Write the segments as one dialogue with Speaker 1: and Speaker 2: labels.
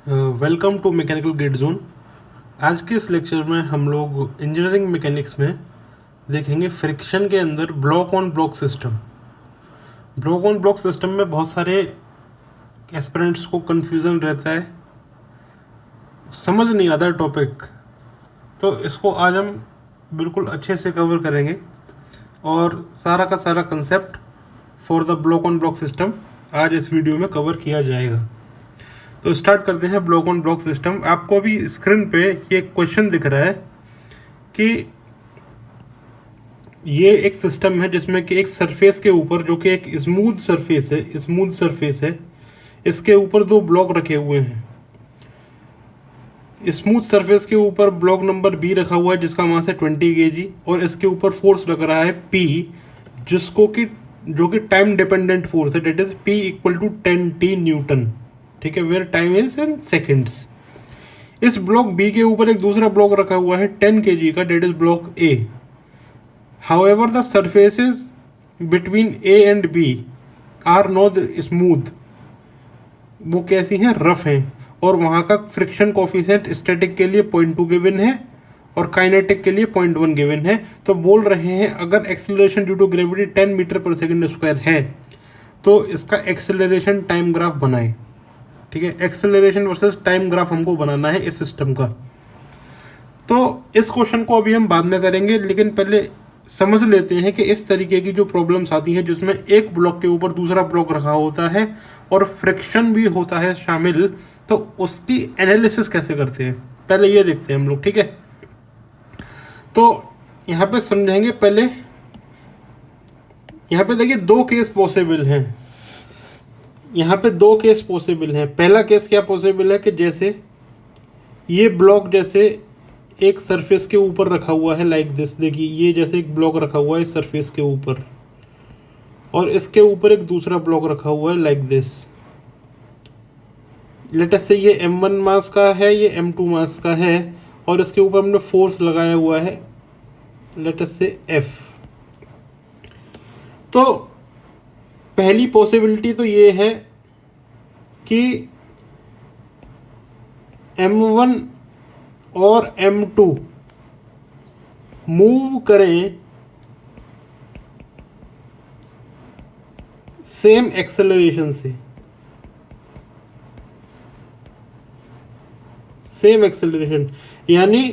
Speaker 1: Welcome to mechanical GATE zone. आज के इस लेक्चर में हम लोग इंजीनियरिंग मैकेनिक्स में देखेंगे फ्रिक्शन के अंदर block on block system. Block on block system में बहुत सारे एस्पिरेंट्स को कंफ्यूजन रहता है, समझ नहीं आता टॉपिक, तो इसको आज हम बिल्कुल अच्छे से कवर करेंगे और सारा का सारा concept for the block on block system आज इस वीडियो में कवर किया जाएगा। तो स्टार्ट करते हैं ब्लॉक ऑन ब्लॉक सिस्टम। आपको अभी स्क्रीन पे ये क्वेश्चन दिख रहा है कि ये एक सिस्टम है जिसमें कि एक सरफेस के ऊपर, जो कि एक स्मूथ सरफेस है, इसके ऊपर दो ब्लॉक रखे हुए हैं। स्मूथ सरफेस के ऊपर ब्लॉक नंबर बी रखा हुआ है जिसका मास है 20 kg और इसके ऊपर फोर्स लग रहा है पी, जो कि टाइम डिपेंडेंट फोर्स है, that is P equal to 10T newton. ठीक है, where time is in seconds. इस ब्लॉक बी के ऊपर एक दूसरा ब्लॉक रखा हुआ है 10 kg का, that is block A. However the surfaces between A and B are not smooth, वो कैसी हैं, रफ हैं, और वहाँ का फ्रिक्शन कोफिशिएंट स्टैटिक के लिए 0.2 गिवन है और काइनेटिक के लिए 0.1 गिवन है। तो बोल रहे हैं अगर acceleration due to gravity 10 metre पर सेकेंड स्क्वायर है तो इसका एक्सेलरेशन टाइम ग्राफ बनाए। ठीक है, एक्सेलरेशन वर्सेस टाइम ग्राफ हमको बनाना है इस सिस्टम का। तो इस क्वेश्चन को अभी हम बाद में करेंगे, लेकिन पहले समझ लेते हैं कि इस तरीके की जो प्रॉब्लम्स आती हैं जिसमें एक ब्लॉक के ऊपर दूसरा ब्लॉक रखा होता है और फ्रिक्शन भी होता है शामिल, तो उसकी एनालिसिस कैसे करते हैं पहले ये देखते हैं हम लोग। ठीक है, तो यहाँ पे समझेंगे। पहले यहाँ पे देखिए दो केस पॉसिबल हैं। यहाँ पे दो केस पॉसिबल हैं। पहला केस क्या पॉसिबल है कि जैसे ये ब्लॉक जैसे एक सरफेस के ऊपर रखा हुआ है, लाइक दिस। देखिए ये जैसे एक ब्लॉक रखा हुआ है इस सरफेस के ऊपर और इसके ऊपर एक दूसरा ब्लॉक रखा हुआ है लाइक दिस। लेट अस से ये m1 मास का है, ये m2 मास का है और इसके ऊपर हमने फोर्स लगाया हुआ है, लेट अस से F। तो पहली पॉसिबिलिटी तो ये है कि m1 और m2 मूव करें सेम एक्सेलरेशन से, यानी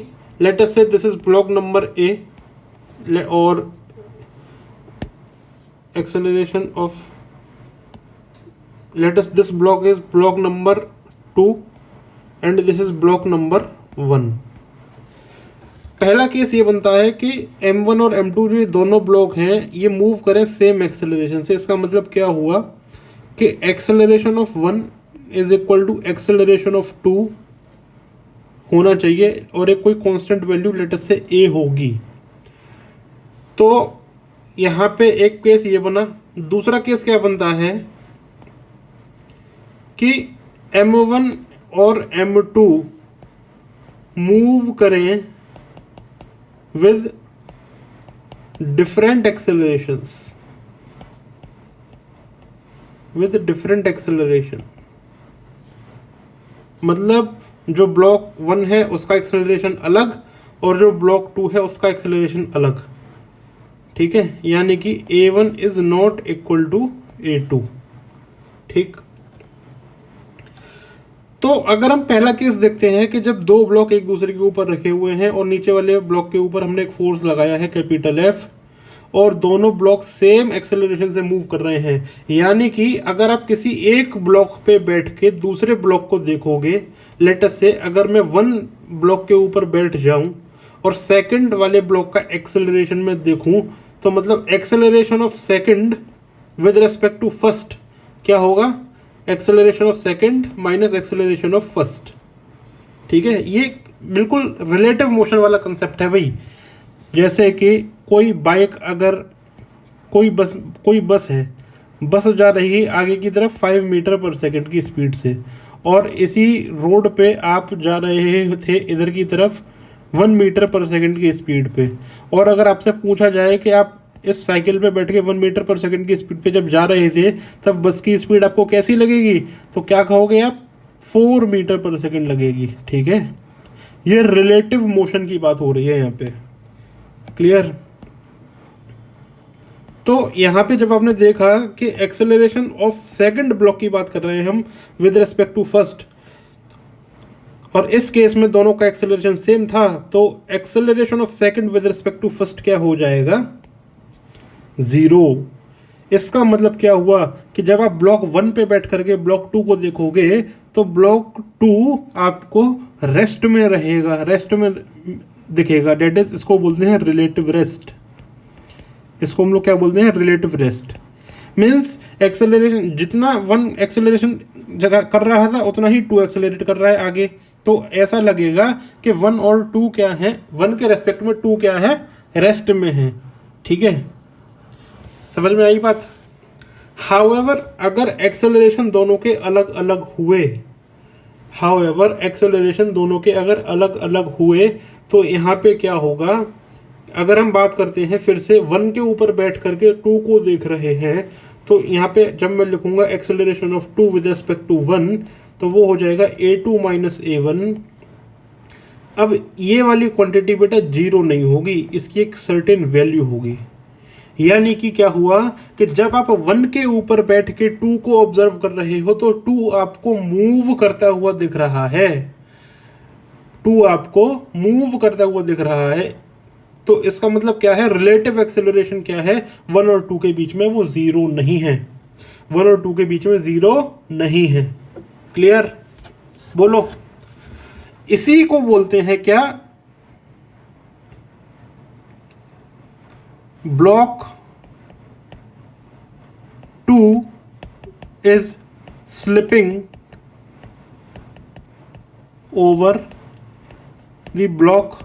Speaker 1: let us say this is block number A और acceleration of, let us this block is block number 2 and this is block number 1। पहला केस ये बनता है कि m1 और m2 जो दोनों ब्लॉक हैं ये मूव करें सेम एक्सेलरेशन से। इसका मतलब क्या हुआ कि acceleration of 1 is equal to acceleration of 2 होना चाहिए और एक कोई कांस्टेंट वैल्यू लेट अस से a होगी। तो यहाँ पे एक केस ये बना। दूसरा केस क्या बनता है कि m1 और m2 मूव करें विद डिफरेंट एक्सेलरेशन, मतलब जो ब्लॉक 1 है उसका एक्सेलरेशन अलग और जो ब्लॉक 2 है उसका एक्सेलरेशन अलग। ठीक है, यानी कि a1 is not equal to a2। ठीक, तो अगर हम पहला केस देखते हैं कि जब दो ब्लॉक एक दूसरे के ऊपर रखे हुए हैं और नीचे वाले ब्लॉक के ऊपर हमने एक फोर्स लगाया है कैपिटल F और दोनों ब्लॉक सेम एक्सेलरेशन से मूव कर रहे हैं, यानी कि अगर आप किसी एक ब्लॉक पे बैठ के दूसरे ब्लॉक को देखोगे, लेट अस से अगर मैं 1 ब्लॉक के ऊपर बैठ जाऊं और सेकंड वाले ब्लॉक का एक्सेलरेशन में देखूं, तो मतलब acceleration of second with respect to first क्या होगा, acceleration of second minus acceleration of first. ठीक है, ये बिल्कुल रिलेटिव मोशन वाला कंसेप्ट है भाई। जैसे कि कोई बाइक, अगर कोई बस है, बस जा रही है आगे की तरफ 5 मीटर पर सेकंड की स्पीड से और इसी रोड पे आप जा रहे थे इधर की तरफ 1 मीटर पर सेकंड की स्पीड पे, और अगर आपसे पूछा जाए कि आप इस साइकिल पे बैठ के 1 मीटर पर सेकंड की स्पीड पे जब जा रहे थे तब बस की स्पीड आपको कैसी लगेगी, तो क्या कहोगे आप, 4 मीटर पर सेकंड लगेगी। ठीक है, ये रिलेटिव मोशन की बात हो रही है यहाँ पे। क्लियर? तो यहाँ पे जब आपने देखा कि एक्सेलरेशन ऑफ सेकंड ब्लॉक की बात कर रहे हैं हम विद रिस्पेक्ट टू फर्स्ट, और इस केस में दोनों का एक्सेलरेशन सेम था, तो acceleration of second with respect to first क्या हो जाएगा? 0। इसका मतलब क्या हुआ कि जब आप ब्लॉक 1 पे बैठ करके ब्लॉक 2 को देखोगे तो ब्लॉक 2 आपको रेस्ट में रहेगा, रेस्ट में दिखेगा। डेट इज, इसको बोलते हैं रिलेटिव रेस्ट। इसको हम लोग क्या बोलते हैं? Relative rest. मीन्स एक्सेलरेशन, जितना 1 एक्सेलरेशन जगह कर रहा था उतना ही 2 एक्सेलरेट कर रहा है आगे। तो ऐसा लगेगा कि 1 और 2 क्या है, 1 के रेस्पेक्ट में 2 क्या है? रेस्ट में है। ठीक है, समझ में आई बात? हाउएवर अगर एक्सेलरेशन दोनों के अलग अलग हुए, हाउएवर एक्सेलरेशन दोनों के अगर अलग अलग हुए तो यहाँ पे क्या होगा? अगर हम बात करते हैं फिर से 1 के ऊपर बैठ करके 2 को देख रहे हैं, तो यहाँ पे जब मैं लिखूंगा acceleration of 2 with respect to 1, तो वो हो जाएगा a2 माइनस a1। अब ये वाली क्वांटिटी बेटा 0 नहीं होगी, इसकी एक सर्टेन वैल्यू होगी। यानी कि क्या हुआ कि जब आप 1 के ऊपर बैठ के 2 को ऑब्जर्व कर रहे हो तो 2 आपको मूव करता हुआ दिख रहा है, 2 आपको मूव करता हुआ दिख रहा है। तो इसका मतलब क्या है? रिलेटिव एक्सेलरेशन क्या है? 1 और 2 के बीच में वो 0 नहीं है, 1 और 2 के बीच में 0 नहीं है। क्लियर? बोलो। इसी को बोलते हैं क्या? Block 2 is slipping over the block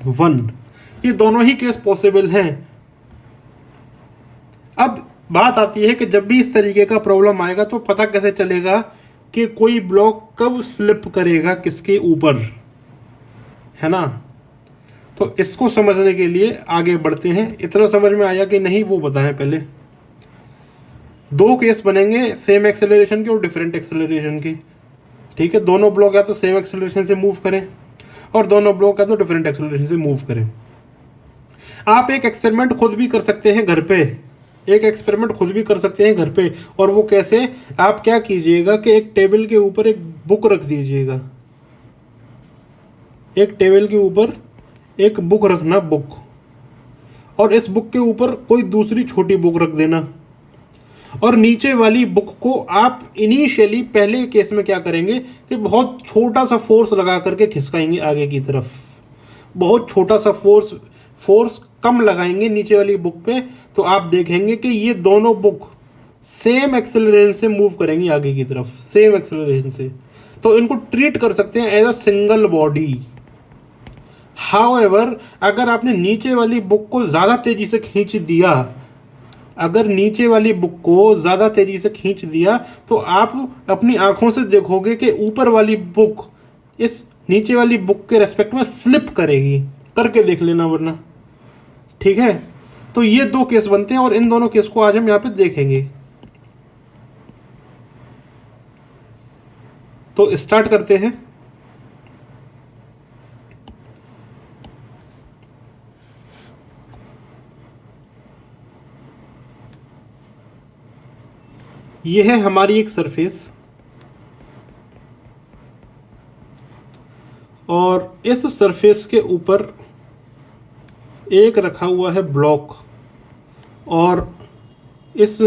Speaker 1: 1। ये दोनों ही केस पॉसिबल हैं। अब बात आती है कि जब भी इस तरीके का प्रॉब्लम आएगा तो पता कैसे चलेगा कि कोई ब्लॉक कब स्लिप करेगा किसके ऊपर, है ना? तो इसको समझने के लिए आगे बढ़ते हैं। इतना समझ में आया कि नहीं वो बताएं पहले। 2 केस बनेंगे सेम एक्सेलरेशन के और डिफरेंट एक्सेलरेशन के। ठीक है, दोनों ब्लॉक या तो सेम एक्सेलरेशन से मूव करें और दोनों ब्लॉक या तो डिफरेंट एक्सेलरेशन से मूव करें। आप एक एक्सपेरिमेंट खुद भी कर सकते हैं घर पे, एक एक्सपेरिमेंट खुद भी कर सकते हैं घर पे। और वो कैसे? आप क्या कीजिएगा कि एक टेबल के ऊपर एक बुक रख दीजिएगा, एक टेबल के ऊपर एक बुक रखना, बुक, और इस बुक के ऊपर कोई दूसरी छोटी बुक रख देना। और नीचे वाली बुक को आप इनिशियली पहले केस में क्या करेंगे कि बहुत छोटा सा फोर्स लगा करके खिसकाएंगे आगे की तरफ, बहुत छोटा सा फोर्स कम लगाएंगे नीचे वाली बुक पे। तो आप देखेंगे कि ये दोनों बुक सेम एक्सेलरेशन से मूव करेंगी आगे की तरफ, सेम एक्सेलरेशन से। तो इनको ट्रीट कर सकते हैं as a single body. However अगर आपने नीचे वाली बुक को ज़्यादा तेज़ी से खींच दिया, अगर नीचे वाली बुक को ज़्यादा तेज़ी से खींच दिया तो आप अपनी आंखों से देखोगे कि ऊपर वाली बुक इस नीचे वाली बुक के रेस्पेक्ट में स्लिप करेगी। करके देख लेना वरना। ठीक है, तो ये 2 केस बनते हैं और इन दोनों केस को आज हम यहाँ पे देखेंगे। तो स्टार्ट करते हैं। ये है हमारी एक सरफेस और इस सरफेस के ऊपर एक रखा हुआ है ब्लॉक, और इस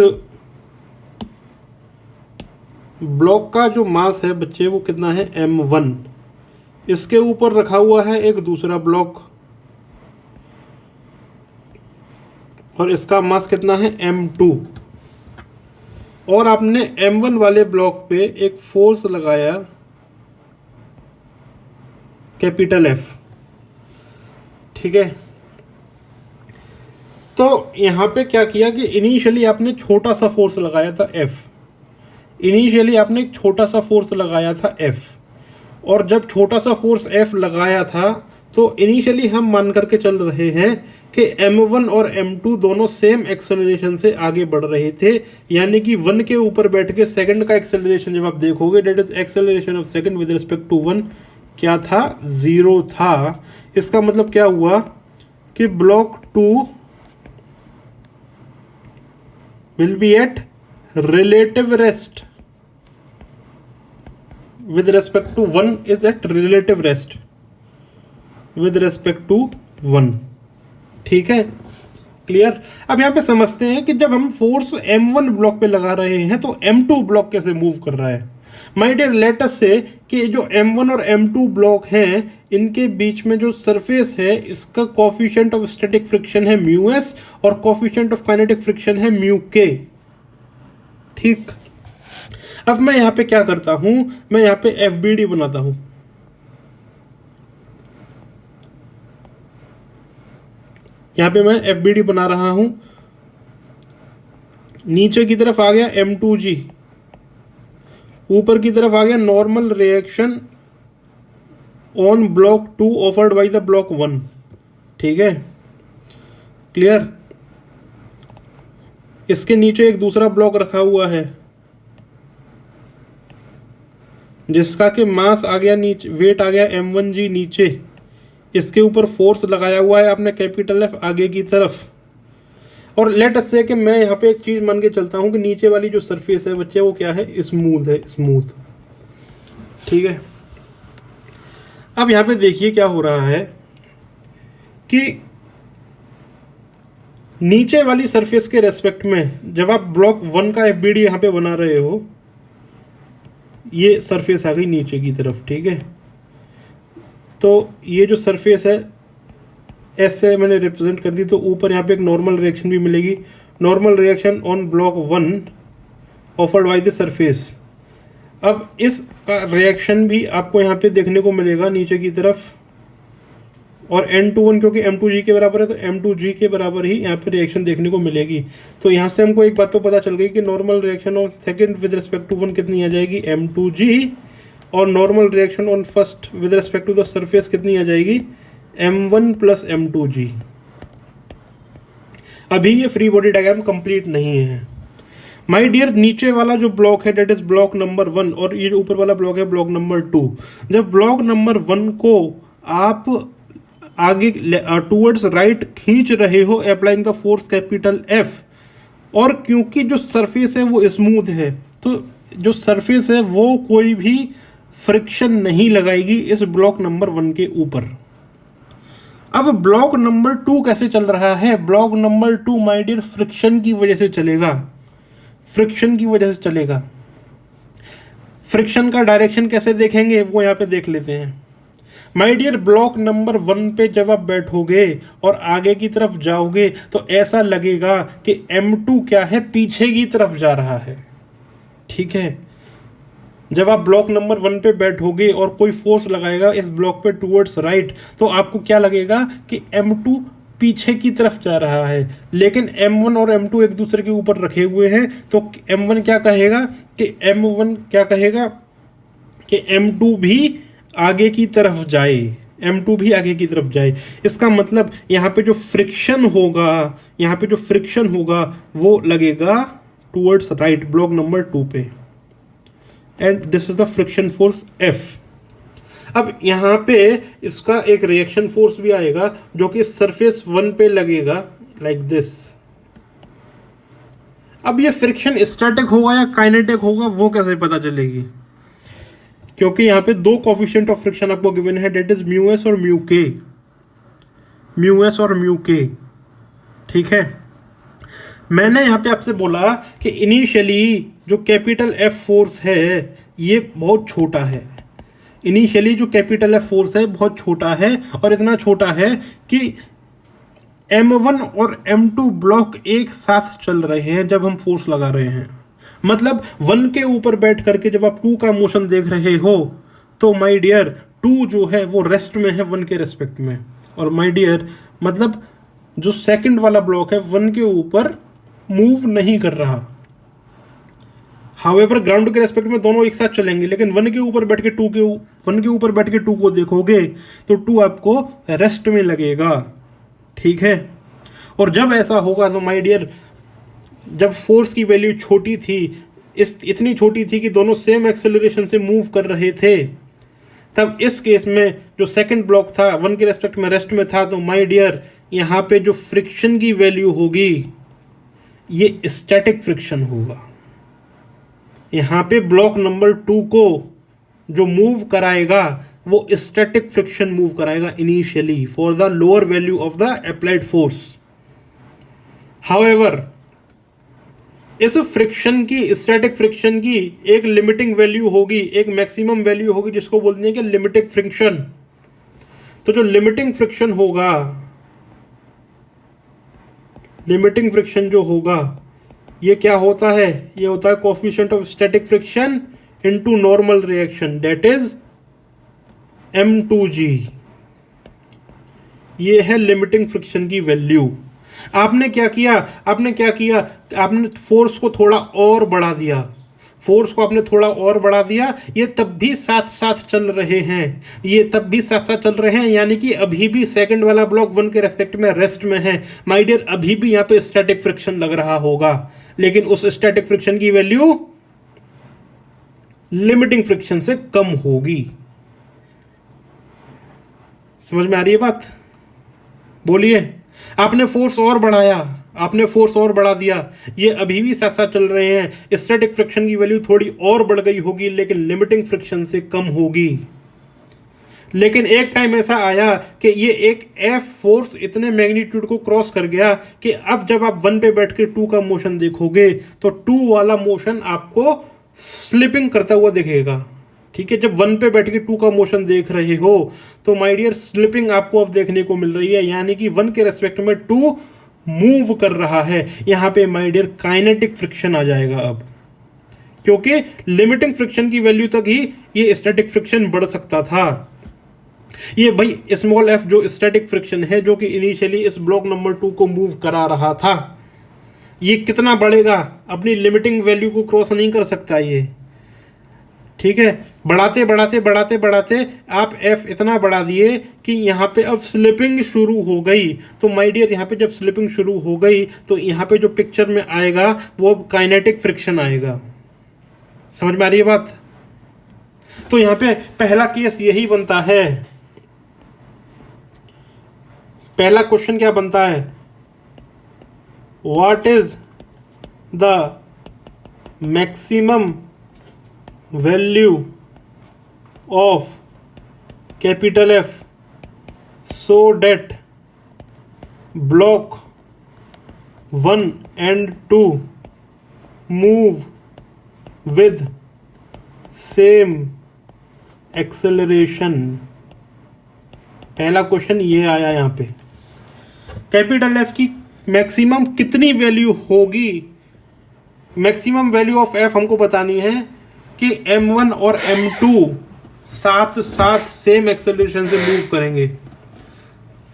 Speaker 1: ब्लॉक का जो मास है बच्चे वो कितना है? m1। इसके ऊपर रखा हुआ है एक दूसरा ब्लॉक और इसका मास कितना है? m2। और आपने m1 वाले ब्लॉक पे एक फोर्स लगाया कैपिटल F। ठीक है, तो यहाँ पे क्या किया कि इनिशियली आपने छोटा सा फोर्स लगाया था F, इनिशियली आपने एक छोटा सा फोर्स लगाया था F, और जब छोटा सा फोर्स F लगाया था तो इनिशियली हम मान करके चल रहे हैं कि m1 और m2 दोनों सेम एक्सेलरेशन से आगे बढ़ रहे थे, यानी कि 1 के ऊपर बैठ के सेकंड का एक्सेलरेशन जब आप देखोगे, that is acceleration of second with respect to 1 क्या था, 0 था। इसका मतलब क्या हुआ कि block 2 will be at relative rest with respect to 1 is at relative rest with respect to 1। ठीक है, क्लियर। अब यहां पे समझते हैं कि जब हम फोर्स m1 ब्लॉक पे लगा रहे हैं तो m2 ब्लॉक कैसे मूव कर रहा है। माय डियर लेट अस से कि जो m1 और m2 ब्लॉक हैं इनके बीच में जो सरफेस है इसका कोफिशिएंट ऑफ स्टैटिक फ्रिक्शन है μs और कोफिशिएंट ऑफ काइनेटिक फ्रिक्शन है μk। ठीक, अब मैं यहां पे क्या करता हूं, मैं यहां पे FBD बनाता हूं। यहां पे मैं FBD बना रहा हूं। नीचे की तरफ आ गया M2G, ऊपर की तरफ आ गया normal reaction on block 2 offered by the block 1। ठीक है, क्लियर। इसके नीचे एक दूसरा ब्लॉक रखा हुआ है जिसका कि मास आ गया नीचे, वेट आ गया m1g नीचे, इसके ऊपर फोर्स लगाया हुआ है आपने कैपिटल F आगे की तरफ। और लेट अस से कि मैं यहाँ पे एक चीज़ मान के चलता हूँ कि नीचे वाली जो सरफेस है बच्चे वो क्या है, स्मूथ है, स्मूथ। ठीक है, अब यहाँ पे देखिए क्या हो रहा है कि नीचे वाली सरफेस के रेस्पेक्ट में जब आप ब्लॉक 1 का FBD यहाँ पे बना रहे हो, ये सरफेस आ गई नीचे की तरफ। ठीक है, तो ये जो सरफेस है S से मैंने रिप्रेजेंट कर दी, तो ऊपर यहाँ पे एक नॉर्मल रिएक्शन भी मिलेगी, normal reaction on block 1 offered by the surface. अब इस का रिएक्शन भी आपको यहाँ पे देखने को मिलेगा नीचे की तरफ, और N21 क्योंकि M2G के बराबर है तो M2G के बराबर ही यहाँ पे रिएक्शन देखने को मिलेगी। तो यहाँ से हमको एक बात तो पता चल गई कि normal reaction on second with respect to 1 कितनी आ जाएगी, M2G, और normal reaction on first with respect to the surface कितनी आ जाएगी, M1 प्लस M2G। अभी ये फ्री बॉडी डायग्राम कंप्लीट नहीं है माय डियर। नीचे वाला जो ब्लॉक है डेट इज ब्लॉक नंबर 1 और ये ऊपर वाला ब्लॉक है ब्लॉक नंबर 2। जब ब्लॉक नंबर 1 को आप आगे टूवर्ड्स राइट खींच रहे हो applying the force capital F, और क्योंकि जो सरफेस है वो स्मूथ है तो जो सरफेस है वो कोई भी फ्रिक्शन नहीं लगाएगी इस ब्लॉक नंबर 1 के ऊपर। अब ब्लॉक नंबर 2 कैसे चल रहा है, block number 2 my dear friction की वजह से चलेगा, फ्रिक्शन की वजह से चलेगा। फ्रिक्शन का डायरेक्शन कैसे देखेंगे वो यहाँ पे देख लेते हैं। माय डियर ब्लॉक नंबर 1 पे जब आप बैठोगे और आगे की तरफ जाओगे तो ऐसा लगेगा कि M2 क्या है, पीछे की तरफ जा रहा है। ठीक है, जब आप ब्लॉक नंबर 1 पे बैठोगे और कोई फोर्स लगाएगा इस ब्लॉक पे टूवर्ड्स राइट, तो आपको क्या लगेगा कि M2 पीछे की तरफ जा रहा है, लेकिन M1 और M2 एक दूसरे के ऊपर रखे हुए हैं, तो M1 क्या कहेगा कि M1 क्या कहेगा कि M2 भी आगे की तरफ जाए, M2 भी आगे की तरफ जाए। इसका मतलब यहाँ पे जो फ्रिक्शन होगा, यहाँ पे जो फ्रिक्शन होगा वो लगेगा टूवर्ड्स राइट ब्लॉक नंबर 2 पे, and this is the friction force F। अब यहाँ पे इसका एक रिएक्शन फोर्स भी आएगा जो कि सरफेस 1 पे लगेगा लाइक दिस। अब ये फ्रिक्शन स्टैटिक होगा या काइनेटिक होगा वो कैसे पता चलेगी, क्योंकि यहाँ पे दो कोफिशिएंट ऑफ फ्रिक्शन आपको गिवन है, डेट इज μs और μk, μs और μk। ठीक है, मैंने यहाँ पे आपसे बोला कि इनिशियली जो कैपिटल F फोर्स है ये बहुत छोटा है, इनिशियली जो कैपिटल F फोर्स है बहुत छोटा है, और इतना छोटा है कि M1 और M2 ब्लॉक एक साथ चल रहे हैं जब हम फोर्स लगा रहे हैं। मतलब 1 के ऊपर बैठ करके जब आप 2 का मोशन देख रहे हो तो माय डियर 2 जो है वो रेस्ट में है 1 के रेस्पेक्ट में, और माय डियर मतलब जो सेकंड वाला ब्लॉक है 1 के ऊपर मूव नहीं कर रहा। हाउएवर ग्राउंड के रेस्पेक्ट में दोनों एक साथ चलेंगे, लेकिन वन के ऊपर बैठ के टू को देखोगे तो टू आपको रेस्ट में लगेगा, ठीक है। और जब ऐसा होगा तो माय डियर, जब फोर्स की वैल्यू छोटी थी, इतनी छोटी थी कि दोनों सेम एक्सेलरेशन से मूव कर रहे थे, तब इस केस में जो सेकंड ब्लॉक था वन के रेस्पेक्ट में रेस्ट में था, तो माय डियर यहाँ पे जो फ्रिक्शन की वैल्यू होगी ये स्टैटिक फ्रिक्शन होगा। यहाँ पे ब्लॉक नंबर 2 को जो मूव कराएगा वो स्टैटिक फ्रिक्शन मूव कराएगा initially for the lower value of the applied force. However इस फ्रिक्शन की, स्टैटिक फ्रिक्शन की एक लिमिटिंग वैल्यू होगी, एक मैक्सिमम वैल्यू होगी जिसको बोलते हैं कि लिमिटिंग फ्रिक्शन। तो जो लिमिटिंग फ्रिक्शन होगा, लिमिटिंग फ्रिक्शन जो होगा ये क्या होता है, ये होता है coefficient of static friction into normal reaction, that is m2g। ये है लिमिटिंग फ्रिक्शन की वैल्यू। आपने क्या किया, आपने फोर्स को थोड़ा और बढ़ा दिया, फोर्स को आपने थोड़ा और बढ़ा दिया, ये तब भी साथ साथ चल रहे हैं, यानी कि अभी भी सेकंड वाला ब्लॉक वन के रेस्पेक्ट में रेस्ट में है। माय डियर अभी भी यहाँ पे स्टैटिक फ्रिक्शन लग रहा होगा, लेकिन उस स्टैटिक फ्रिक्शन की वैल्यू लिमिटिंग फ्रिक्शन से कम होगी। समझ में आ रही है बात? बोलिए। आपने फोर्स और बढ़ा दिया, ये अभी भी साथ साथ चल रहे हैं, स्टैटिक फ्रिक्शन की वैल्यू थोड़ी और बढ़ गई होगी, लेकिन लिमिटिंग फ्रिक्शन से कम होगी। लेकिन एक टाइम ऐसा आया कि ये एक एफ फोर्स इतने मैग्नीट्यूड को क्रॉस कर गया कि अब जब आप वन पे बैठ के टू का मोशन देखोगे तो टू वाला मोशन आपको स्लिपिंग करता हुआ दिखेगा, ठीक है। जब वन पे बैठ के टू का मोशन देख रहे हो तो माय डियर स्लिपिंग आपको अब देखने को मिल रही है, यानी कि वन के रेस्पेक्ट में टू मूव कर रहा है। यहाँ पे माय डियर काइनेटिक फ्रिक्शन आ जाएगा अब, क्योंकि लिमिटिंग फ्रिक्शन की वैल्यू तक ही ये स्टैटिक फ्रिक्शन बढ़ सकता था। ये भाई स्मॉल एफ जो स्टैटिक फ्रिक्शन है, जो कि इनिशियली इस ब्लॉक नंबर 2 को मूव करा रहा था, ये कितना बढ़ेगा, अपनी लिमिटिंग वैल्यू को क्रॉस नहीं कर सकता ये, ठीक है। बढ़ाते आप एफ इतना बढ़ा दिए कि यहाँ पे अब स्लिपिंग शुरू हो गई। तो माय डियर यहाँ पे जब स्लिपिंग शुरू हो गई तो यहाँ पे जो पिक्चर में आएगा वो अब काइनेटिक फ्रिक्शन आएगा। समझ में आ रही है बात? तो यहाँ पे पहला केस यही बनता है, पहला क्वेश्चन क्या बनता है, what is the maximum value of capital F so that block 1 and 2 move with same acceleration. पहला क्वेश्चन ये आया यहाँ पे, कैपिटल एफ की मैक्सिमम कितनी वैल्यू होगी। मैक्सिमम वैल्यू ऑफ एफ हमको बतानी है कि m1 और m2 साथ साथ सेम एक्सेलरेशन से मूव करेंगे।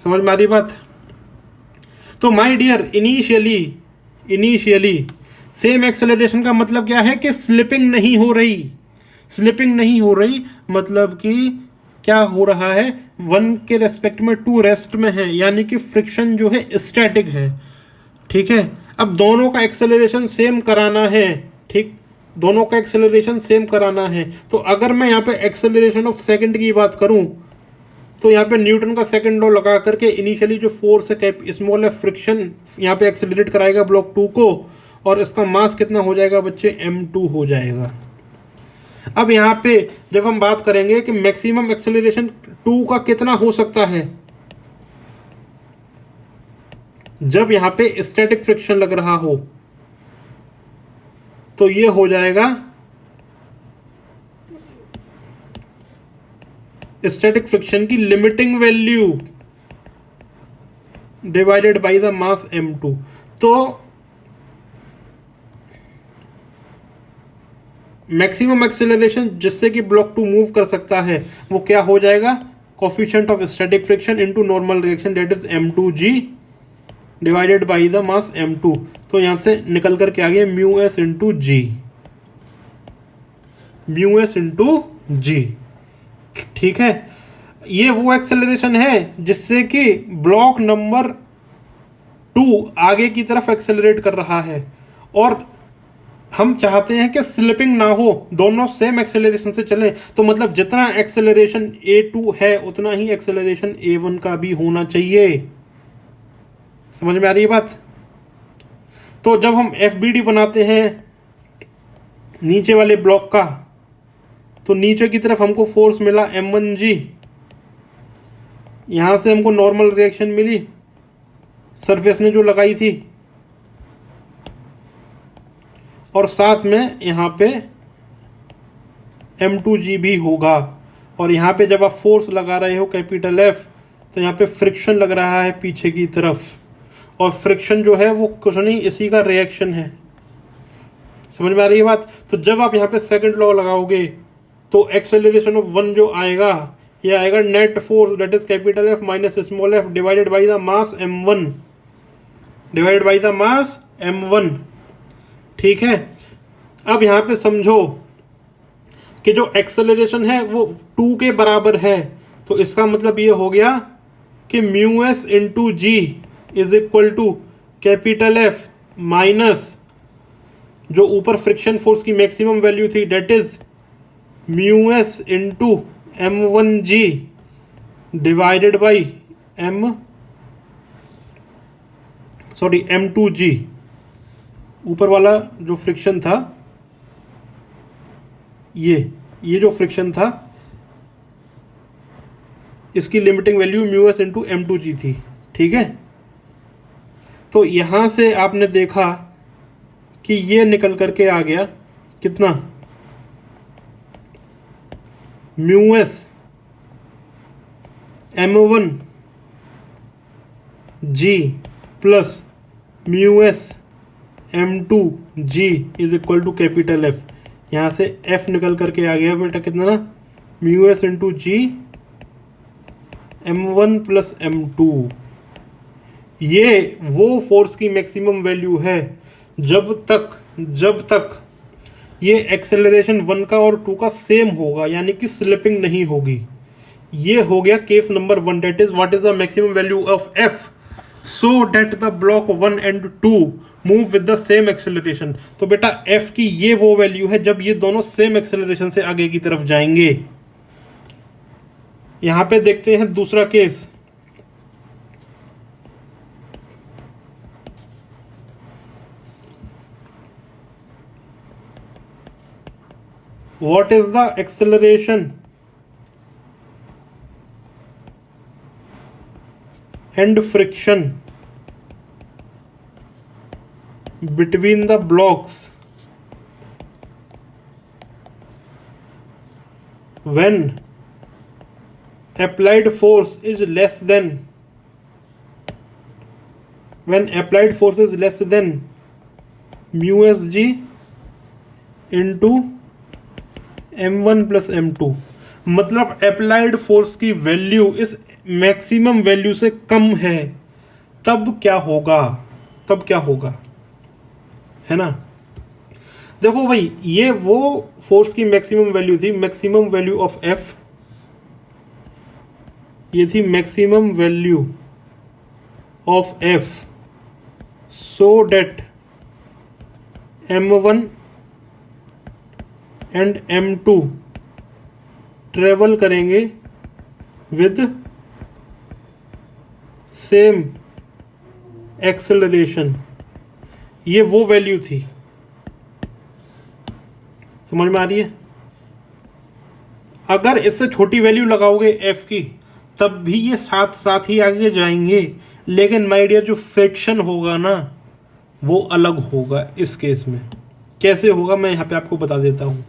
Speaker 1: समझ में आ रही बात? तो my dear initially same acceleration का मतलब क्या है कि स्लिपिंग नहीं हो रही, मतलब कि क्या हो रहा है, वन के रेस्पेक्ट में टू रेस्ट में है, यानी कि फ्रिक्शन जो है स्टैटिक है, ठीक है। अब दोनों का एक्सेलरेशन सेम कराना है, ठीक, दोनों का एक्सेलरेशन सेम कराना है। तो अगर मैं यहाँ पे एक्सेलरेशन ऑफ सेकंड की बात करूँ तो यहाँ पे न्यूटन का सेकंड लॉ लगा करके इनिशियली जो फोर्स है स्मॉल एफ फ्रिक्शन यहाँ पे एक्सेलरेट कराएगा ब्लॉक 2 को, और इसका मास कितना हो जाएगा बच्चे, m2 हो जाएगा। अब यहाँ पे जब हम बात करेंगे कि मैक्सिमम एक्सेलरेशन 2 का कितना हो सकता है, जब यहाँ पे स्टैटिक फ्रिक्शन लग रहा हो तो ये हो जाएगा स्टैटिक फ्रिक्शन की limiting value divided by the mass m2। तो मैक्सिमम एक्सेलरेशन जिससे कि ब्लॉक 2 मूव कर सकता है वो क्या हो जाएगा, coefficient of static friction into normal reaction, that is m2g divided by the mass m2। तो यहाँ से निकल कर के आ गया म्यू एस इंटू जी। म्यू एस इंटू जी। ठीक है, ये वो एक्सेलरेशन है जिससे कि ब्लॉक नंबर 2 आगे की तरफ एक्सेलरेट कर रहा है, और हम चाहते हैं कि स्लिपिंग ना हो, दोनों सेम एक्सेलरेशन से चलें। तो मतलब जितना एक्सेलरेशन A2 है उतना ही एक्सेलरेशन A1 का भी होना चाहिए। समझ में आ रही है बात? तो जब हम FBD बनाते हैं नीचे वाले ब्लॉक का, तो नीचे की तरफ हमको फोर्स मिला M1G, यहाँ से हमको नॉर्मल रिएक्शन मिली सरफेस ने जो लगाई थी, और साथ में यहाँ पे M2G भी होगा। और यहाँ पे जब आप फोर्स लगा रहे हो कैपिटल F, तो यहाँ पे फ्रिक्शन लग रहा है पीछे की तरफ, और फ्रिक्शन जो है वो कुछ नहीं, इसी का रिएक्शन है। समझ में आ रही है बात? तो जब आप यहाँ पे सेकंड लॉ लगाओगे तो एक्सेलरेशन ऑफ 1 जो आएगा, ये आएगा net force that is capital F minus small f divided by the mass M1, divided by the mass M1। ठीक है, अब यहाँ पे समझो कि जो एक्सेलरेशन है वो 2 के बराबर है, तो इसका मतलब ये हो गया कि mu S into G is equal to capital F minus जो ऊपर फ्रिक्शन फोर्स की मैक्सिमम वैल्यू थी that is mu S into M1G divided by M2G। ऊपर वाला जो फ्रिक्शन था, ये जो फ्रिक्शन था, इसकी limiting value mu S into M2G थी। ठीक है, तो यहां से आपने देखा कि ये निकल करके आ गया कितना, mu S M1G plus mu S M2G is equal to capital F। यहाँ से F निकल करके आ गया बेटा कितना ना, म्यू एस इंटू जी M1 प्लस M2। ये वो फोर्स की मैक्सिमम वैल्यू है जब तक ये एक्सेलरेशन 1 का और 2 का सेम होगा, यानी कि स्लिपिंग नहीं होगी। ये हो गया case number 1, that is what is the maximum value of F so that the block 1 and 2 move with the same acceleration. तो बेटा F की ये वो वैल्यू है जब ये दोनों सेम एक्सेलरेशन से आगे की तरफ जाएंगे। यहां पे देखते हैं दूसरा case. What is the acceleration and friction between the blocks when applied force is less than mu sg into M1 plus M2। मतलब अप्लाइड फोर्स की वैल्यू इस मैक्सिमम वैल्यू से कम है, तब क्या होगा, है ना? देखो भाई, ये वो फोर्स की मैक्सिमम वैल्यू थी, मैक्सिमम वैल्यू ऑफ F, ये थी maximum value of F so that M1 and M2 travel करेंगे विद सेम एक्सेलरेशन। ये वो वैल्यू थी। समझ में आ रही है? अगर इससे छोटी वैल्यू लगाओगे F की, तब भी ये साथ साथ ही आगे जाएंगे, लेकिन माय डियर जो फ्रिक्शन होगा ना वो अलग होगा। इस केस में कैसे होगा मैं यहाँ पे आपको बता देता हूँ।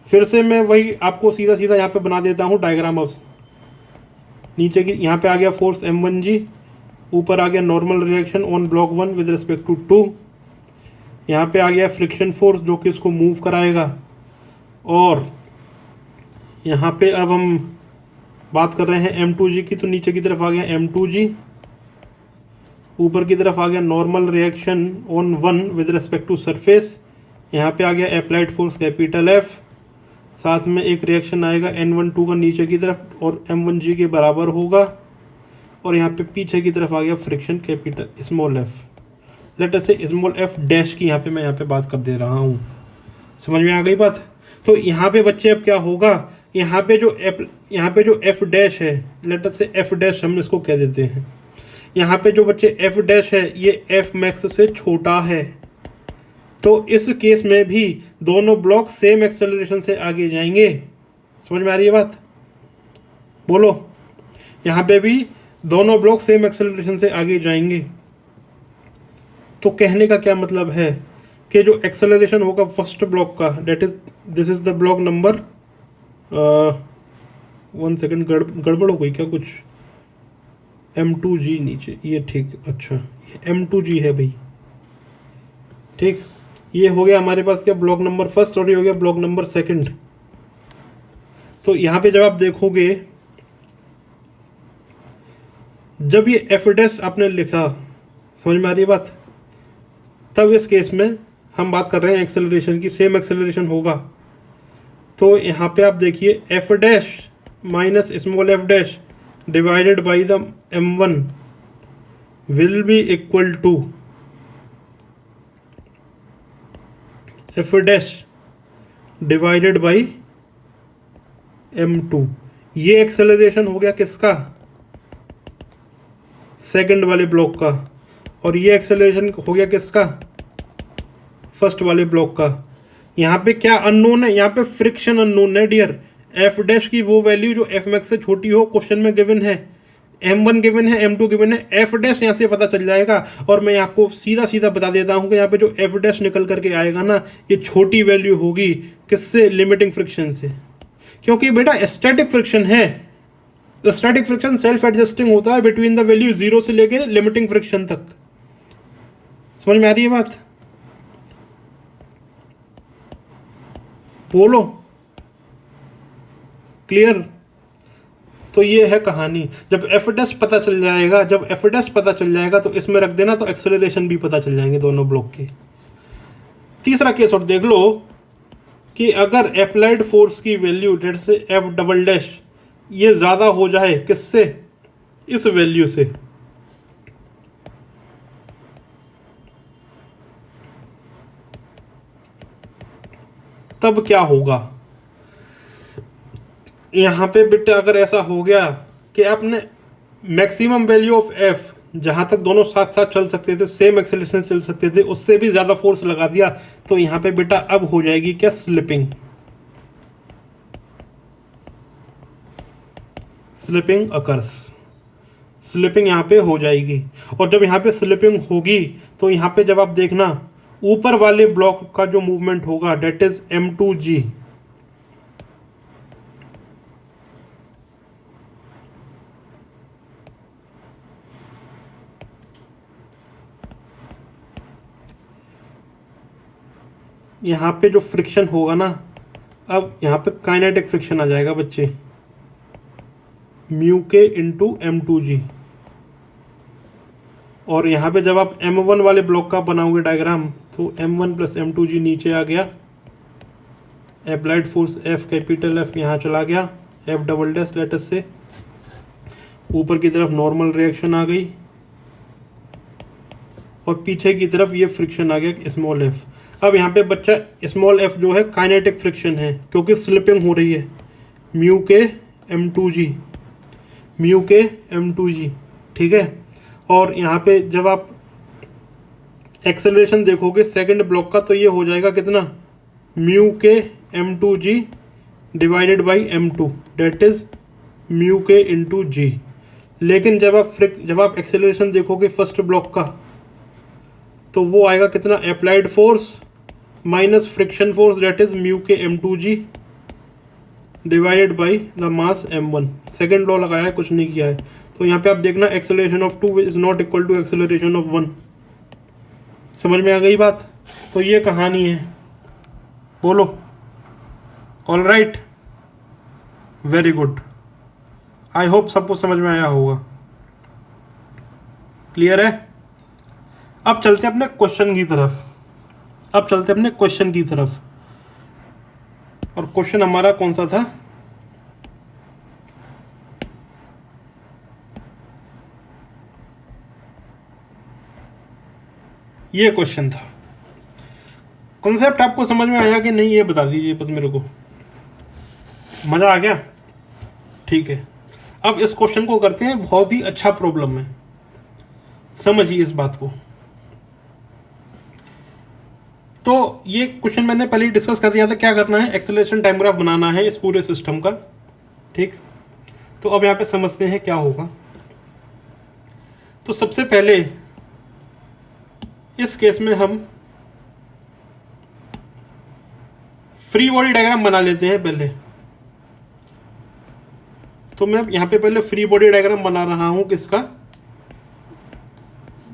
Speaker 1: फिर से मैं वही आपको सीधा यहाँ पे बना देता हूँ डायग्राम ऑफ नीचे की। यहाँ पे आ गया फोर्स M1G, ऊपर आ गया normal reaction on block 1 with respect to 2। यहाँ पे आ गया फ्रिक्शन फोर्स जो कि इसको मूव कराएगा, और यहाँ पे अब हम बात कर रहे हैं M2G की, तो नीचे की तरफ आ गया M2G, ऊपर की तरफ आ गया normal reaction on 1 with respect to surface. यहाँ पे आ गया अप्लाइड फोर्स कैपिटल एफ, साथ में एक रिएक्शन आएगा N12 का नीचे की तरफ और M1G के बराबर होगा, और यहाँ पे पीछे की तरफ आ गया friction capital small F, late us से स्मॉल एफ डैश की यहाँ पे बात कर दे रहा हूँ। समझ में आ गई बात? तो यहाँ पे बच्चे अब क्या होगा, यहाँ पे जो एफ डैश है, लेट अस से एफ डैश हम इसको कह देते हैं। यहाँ पे जो बच्चे एफ डैश है ये एफ मैक्स से छोटा है, तो इस केस में भी दोनों ब्लॉक सेम एक्सेलरेशन से आगे जाएंगे। समझ में आ रही है बात? बोलो। यहाँ पे भी दोनों ब्लॉक सेम एक्सेलरेशन से आगे जाएंगे। तो कहने का क्या मतलब है कि जो एक्सेलरेशन होगा फर्स्ट ब्लॉक का, this is the block number, 1 second, गड़बड़ हो गई क्या कुछ, M2G नीचे, ये ठीक, अच्छा ये M2G है भाई, ठीक। ये हो गया हमारे पास क्या, ब्लॉक नंबर फर्स्ट, और ये हो गया ब्लॉक नंबर सेकंड। तो यहाँ पे जब आप देखोगे, जब ये एफ डैश आपने लिखा, समझ में आ रही है बात, तब इस केस में हम बात कर रहे हैं एक्सेलरेशन की, सेम एक्सेलरेशन होगा। तो यहाँ पे आप देखिए F dash minus small F dash divided by the M1 will be equal to F dash divided by M2। ये एक्सेलरेशन हो गया किसका, सेकंड वाले ब्लॉक का, और ये एक्सेलरेशन हो गया किसका, फर्स्ट वाले ब्लॉक का। यहाँ पे क्या अननोन है, यहाँ पे फ्रिक्शन अननोन है डियर। एफ डैश की वो वैल्यू जो एफ मैक्स से छोटी हो क्वेश्चन में गिवन है, M1 गिवन है, M2 गिवन है, एफ डैश यहाँ से पता चल जाएगा। और मैं आपको सीधा सीधा बता देता हूँ कि यहाँ पे जो एफ डैश निकल करके आएगा ना, ये छोटी वैल्यू होगी किससे, लिमिटिंग फ्रिक्शन से, क्योंकि बेटा स्टैटिक फ्रिक्शन है। स्टैटिक फ्रिक्शन सेल्फ एडजस्टिंग होता है बिटवीन द वैल्यू 0 से लेके लिमिटिंग फ्रिक्शन तक। समझ में आ रही है बात? बोलो, क्लियर? तो ये है कहानी। जब एफ डैश पता चल जाएगा, तो इसमें रख देना, तो एक्सेलरेशन भी पता चल जाएंगे दोनों ब्लॉक के। तीसरा केस और देख लो कि अगर अप्लाइड फोर्स की वैल्यू डेट से एफ डबल डैश ये ज़्यादा हो जाए किससे, इस वैल्यू से, तब क्या होगा। यहाँ पे बेटा अगर ऐसा हो गया कि आपने मैक्सिमम वैल्यू ऑफ एफ, जहाँ तक दोनों साथ साथ चल सकते थे, सेम एक्सेलरेशन चल सकते थे, उससे भी ज़्यादा फोर्स लगा दिया, तो यहाँ पे बेटा अब हो जाएगी क्या, स्लिपिंग अकर्स। स्लिपिंग यहाँ पे हो जाएगी, और जब यहाँ पे स्लिपिंग होगी तो यहाँ पे जब आप देखना ऊपर वाले ब्लॉक का जो मूवमेंट होगा, डेट इज M2G, यहाँ पे जो फ्रिक्शन होगा ना, अब यहाँ पे काइनेटिक फ्रिक्शन आ जाएगा बच्चे, म्यू के इंटू M2G। और यहाँ पे जब आप M1 वाले ब्लॉक का बनाओगे डायग्राम, तो M1 प्लस M2G नीचे आ गया, applied force F capital F यहाँ चला गया, F double dash let's say ऊपर की तरफ नॉर्मल रिएक्शन आ गई, और पीछे की तरफ ये फ्रिक्शन आ गया स्मॉल एफ। अब यहाँ पे बच्चा स्मॉल एफ जो है काइनेटिक फ्रिक्शन है, क्योंकि स्लिपिंग हो रही है, म्यू के M2G, ठीक है। और यहाँ पे जब आप एक्सेलरेशन देखोगे सेकंड ब्लॉक का, तो ये हो जाएगा कितना, mu K M2G divided by M2, that is mu K into G। लेकिन जब आप एक्सेलरेशन देखोगे फर्स्ट ब्लॉक का, तो वो आएगा कितना, applied force minus friction force, that is mu K M2G divided by the mass M1। Second law लगाया है, कुछ नहीं किया है। तो यहाँ पे आप देखना acceleration of 2 is not equal to acceleration of 1। समझ में आ गई बात? तो ये कहानी है। बोलो, all right, very good. I hope सबको समझ में आया होगा। क्लियर है? अब चलते हैं अपने क्वेश्चन की तरफ। अब चलते अपने क्वेश्चन की तरफ, और क्वेश्चन हमारा कौन सा था? ये क्वेश्चन था। कॉन्सेप्ट आपको समझ में आया कि नहीं, ये बता दीजिए बस मेरे को। मजा आ गया? ठीक है, अब इस क्वेश्चन को करते हैं, बहुत ही अच्छा प्रॉब्लम है, समझिए इस बात को। तो ये क्वेश्चन मैंने पहले ही डिस्कस कर दिया था। क्या करना है? एक्सेलरेशन टाइम ग्राफ बनाना है इस पूरे सिस्टम का, ठीक। तो अब यहाँ पे समझते हैं क्या होगा। तो सबसे पहले इस केस में हम फ्री बॉडी डायग्राम बना लेते हैं पहले। तो मैं यहाँ पे पहले फ्री बॉडी डायग्राम बना रहा हूं किसका?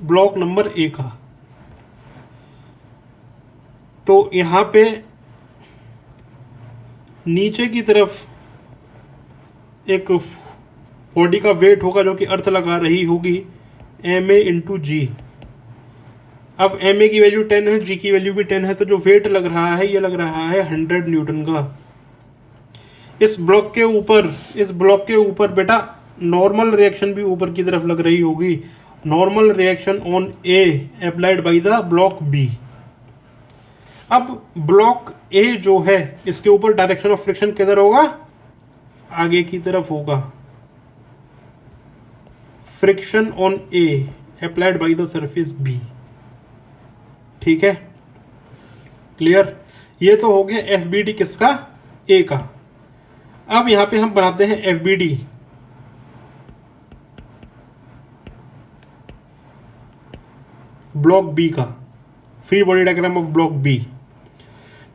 Speaker 1: ब्लॉक नंबर ए का। तो यहाँ पे नीचे की तरफ एक बॉडी का वेट होगा जो कि अर्थ लगा रही होगी एम ए इंटू जी। अब एम ए की वैल्यू 10 है, जी की वैल्यू भी 10 है, तो जो वेट लग रहा है ये लग रहा है 100 न्यूटन का। इस ब्लॉक के ऊपर बेटा नॉर्मल रिएक्शन भी ऊपर की तरफ लग रही होगी। Normal reaction on A applied by the block B. अब ब्लॉक ए जो है इसके ऊपर डायरेक्शन ऑफ फ्रिक्शन किधर होगा? आगे की तरफ होगा। Friction on A applied by the surface B, ठीक है, क्लियर। ये तो हो गया एफ बी डी किसका? ए का। अब यहां पे हम बनाते हैं F B D block B का, free body diagram of block B.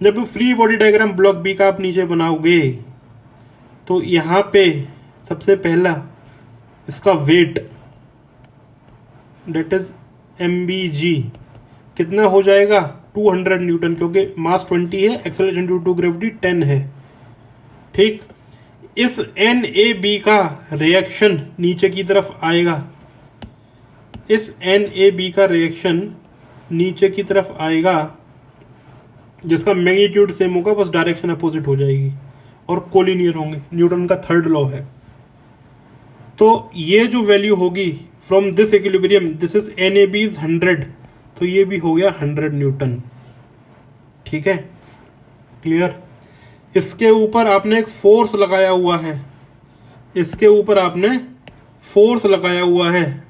Speaker 1: जब free body diagram block B का आप नीचे बनाओगे तो यहां पे सबसे पहला इसका weight that is M B g कितना हो जाएगा? 200 न्यूटन, क्योंकि मास 20 है, एक्सेलरेशन ड्यू टू ग्रेविटी 10 है, ठीक। इस एन ए बी का रिएक्शन नीचे की तरफ आएगा। इस एन ए बी का रिएक्शन नीचे की तरफ आएगा, जिसका मैग्नीट्यूड सेम होगा, बस डायरेक्शन अपोजिट हो जाएगी और कोलिनियर होंगे। न्यूटन का थर्ड लॉ है। तो ये जो वैल्यू होगी from this equilibrium, this is N A B is 100, तो ये भी हो गया 100 न्यूटन, ठीक है, क्लियर। इसके ऊपर आपने एक फोर्स लगाया हुआ है, इसके ऊपर आपने फोर्स लगाया हुआ है,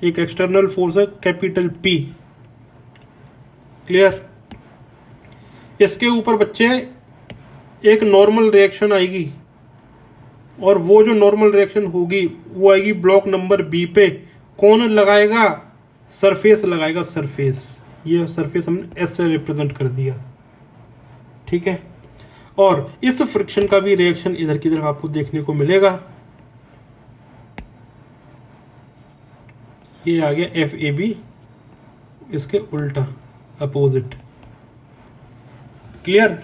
Speaker 1: एक एक्सटर्नल फोर्स है कैपिटल पी, क्लियर। इसके ऊपर बच्चे एक नॉर्मल रिएक्शन आएगी, और वो जो नॉर्मल रिएक्शन होगी वो आएगी ब्लॉक नंबर बी पे। कौन लगाएगा? सरफेस लगाएगा, सरफेस। ये सरफेस हमने एस से रिप्रेजेंट कर दिया, ठीक है। और इस फ्रिक्शन का भी रिएक्शन इधर की तरफ आपको देखने को मिलेगा। ये आ गया एफ ए बी, इसके उल्टा अपोजिट, क्लियर।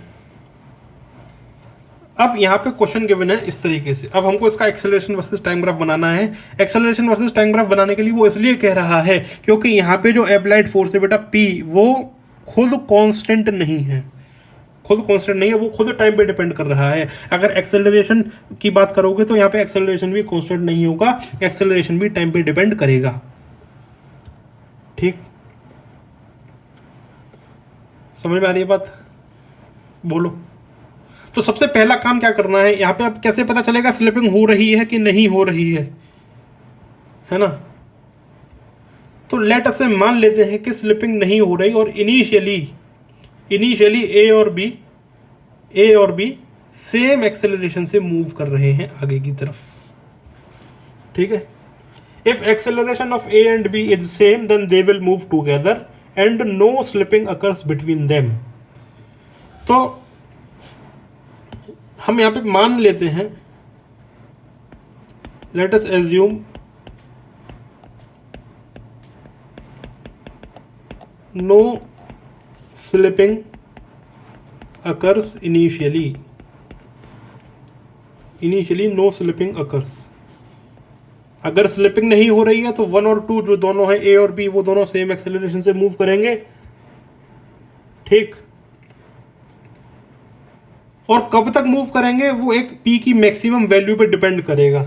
Speaker 1: अब यहाँ पे क्वेश्चन गिवन है इस तरीके से। अब हमको इसका एक्सेलरेशन वर्सेस टाइम ग्राफ बनाना है। एक्सेलरेशन वर्सेस टाइम ग्राफ बनाने के लिए वो इसलिए कह रहा है क्योंकि यहाँ पे जो अप्लाइड फोर्स है बेटा पी, वो खुद कांस्टेंट नहीं है, खुद कांस्टेंट नहीं है, वो खुद टाइम पे डिपेंड कर रहा है। अगर एक्सेलरेशन की बात करोगे तो यहाँ पे एक्सेलरेशन भी कांस्टेंट नहीं होगा, एक्सेलरेशन भी टाइम पे डिपेंड करेगा, ठीक। समझ में आ रही है बात? बोलो। तो सबसे पहला काम क्या करना है यहाँ पे? अब कैसे पता चलेगा स्लिपिंग हो रही है कि नहीं हो रही है ना? तो लेट अस से मान लेते हैं कि स्लिपिंग नहीं हो रही, और इनिशियली ए और बी सेम एक्सेलरेशन से मूव कर रहे हैं आगे की तरफ, ठीक है। If acceleration of A and B is same then they will move together and no slipping occurs between them. तो हम यहां पे मान लेते हैं, let us assume no slipping occurs initially no slipping occurs, अगर स्लिपिंग नहीं हो रही है तो 1 और 2 जो दोनों हैं ए और बी वो दोनों सेम एक्सेलरेशन से मूव करेंगे, ठीक। और कब तक मूव करेंगे वो एक पी की मैक्सिमम वैल्यू पे डिपेंड करेगा।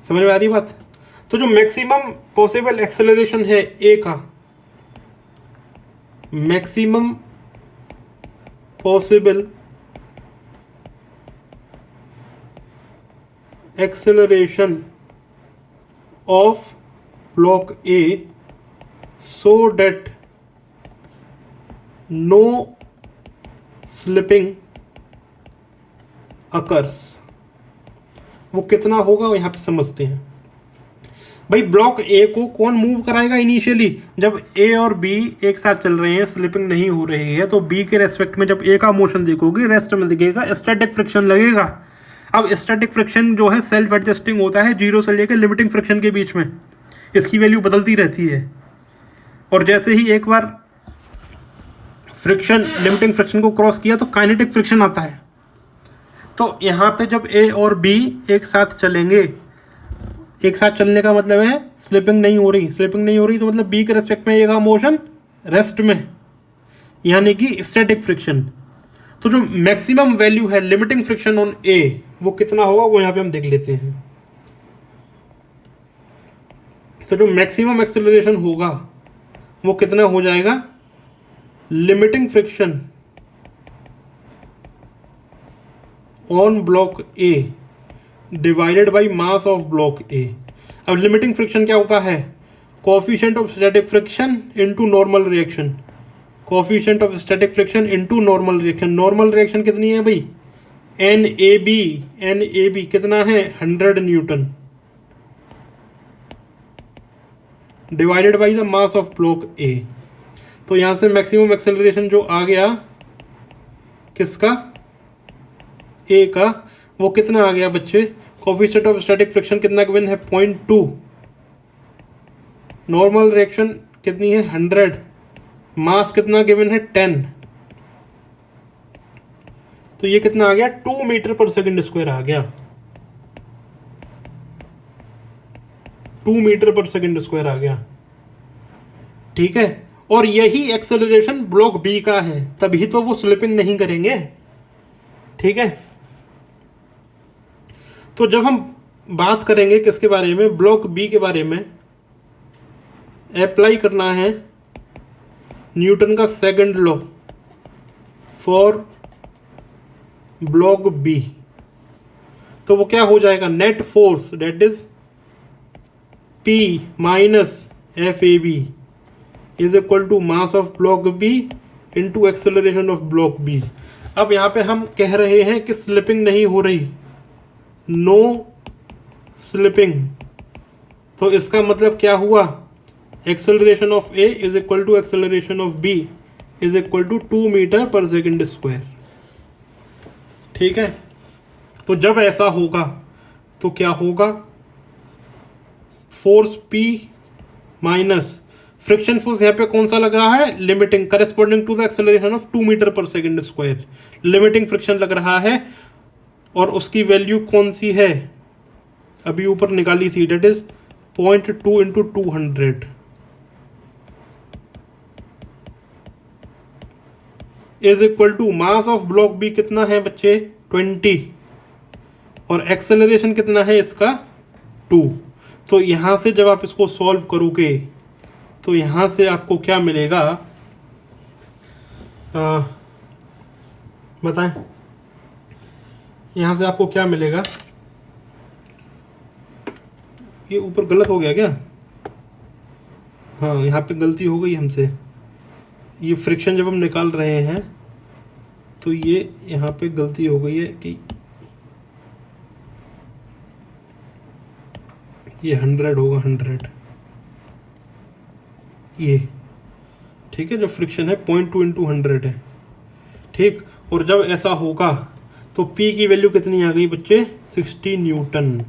Speaker 1: समझ में आ रही बात? तो जो मैक्सिमम पॉसिबल एक्सेलरेशन है ए का, maximum possible acceleration of block A so that no slipping occurs, वो कितना होगा यहाँ पे समझते हैं। भाई ब्लॉक ए को कौन मूव कराएगा इनिशियली? जब ए और बी एक साथ चल रहे हैं, स्लिपिंग नहीं हो रही है, तो बी के रेस्पेक्ट में जब ए का मोशन देखोगे, रेस्ट में दिखेगा स्टैटिक फ्रिक्शन लगेगा। अब स्टैटिक फ्रिक्शन जो है सेल्फ एडजस्टिंग होता है 0 से लेकर लिमिटिंग फ्रिक्शन के बीच में, इसकी वैल्यू बदलती रहती है। और जैसे ही एक बार फ्रिक्शन लिमिटिंग फ्रिक्शन को क्रॉस किया तो काइनेटिक फ्रिक्शन आता है। तो यहाँ पे जब ए और बी एक साथ चलेंगे, एक साथ चलने का मतलब है स्लिपिंग नहीं हो रही, स्लिपिंग नहीं हो रही तो मतलब बी के रेस्पेक्ट में ए का मोशन रेस्ट में, यानी कि स्टैटिक फ्रिक्शन। तो जो मैक्सिमम वैल्यू है लिमिटिंग फ्रिक्शन ऑन ए वो कितना होगा वो यहाँ पे हम देख लेते हैं। तो जो मैक्सिमम एक्सेलरेशन होगा वो कितना हो जाएगा? Limiting friction on block A divided by mass of block ए। अब लिमिटिंग फ्रिक्शन क्या होता है? Coefficient of static friction into normal reaction, coefficient of static friction into normal reaction. Normal reaction कितनी है भाई? एन ए बी कितना है? 100 Newton divided by the mass of block ए। तो यहां से मैक्सिमम एक्सेलरेशन जो आ गया किसका? ए का, वो कितना आ गया बच्चे? कोएफिशिएंट ऑफ स्टैटिक फ्रिक्शन कितना गिवन है? 0.2। नॉर्मल रिएक्शन कितनी है? 100। मास कितना गिवन है? 10। तो ये कितना आ गया? 2 मीटर पर सेकंड स्क्वायर आ गया, 2 मीटर पर सेकंड स्क्वायर आ गया, ठीक है। और यही एक्सेलरेशन ब्लॉक बी का है, तभी तो वो स्लिपिंग नहीं करेंगे, ठीक है। तो जब हम बात करेंगे किसके बारे में? ब्लॉक बी के बारे में, अप्लाई करना है न्यूटन का second law for block B. तो वो क्या हो जाएगा? Net force that is P minus F A B is equal to mass of block B into acceleration of block B. अब यहाँ पे हम कह रहे हैं कि स्लिपिंग नहीं हो रही, नो स्लिपिंग, तो इसका मतलब क्या हुआ? Acceleration of A is equal to acceleration of B is equal to 2 metre पर सेकेंड स्क्वायर, ठीक है। तो जब ऐसा होगा तो क्या होगा? Force P minus friction force यहाँ पे कौन सा लग रहा है? Limiting, corresponding to the acceleration of 2 metre पर सेकेंड स्क्वायर, लिमिटिंग फ्रिक्शन लग रहा है। और उसकी वैल्यू कौन सी है? अभी ऊपर निकाली थी, that is 0.2 into 200 is equal to mass of block B कितना है बच्चे? 20, और एक्सेलरेशन कितना है इसका? 2। तो यहाँ से जब आप इसको सॉल्व करोगे तो यहाँ से आपको क्या मिलेगा? बताएं, यहाँ से आपको क्या मिलेगा? ये ऊपर गलत हो गया क्या? हाँ, यहाँ पे गलती हो गई हमसे। ये फ्रिक्शन जब हम निकाल रहे हैं तो ये यहाँ पे गलती हो गई है कि ये 100 होगा, 100 ये, ठीक है। जो फ्रिक्शन है 0.2 इंटू 100 है, ठीक। और जब ऐसा होगा तो P की वैल्यू कितनी आ गई बच्चे? 60 न्यूटन।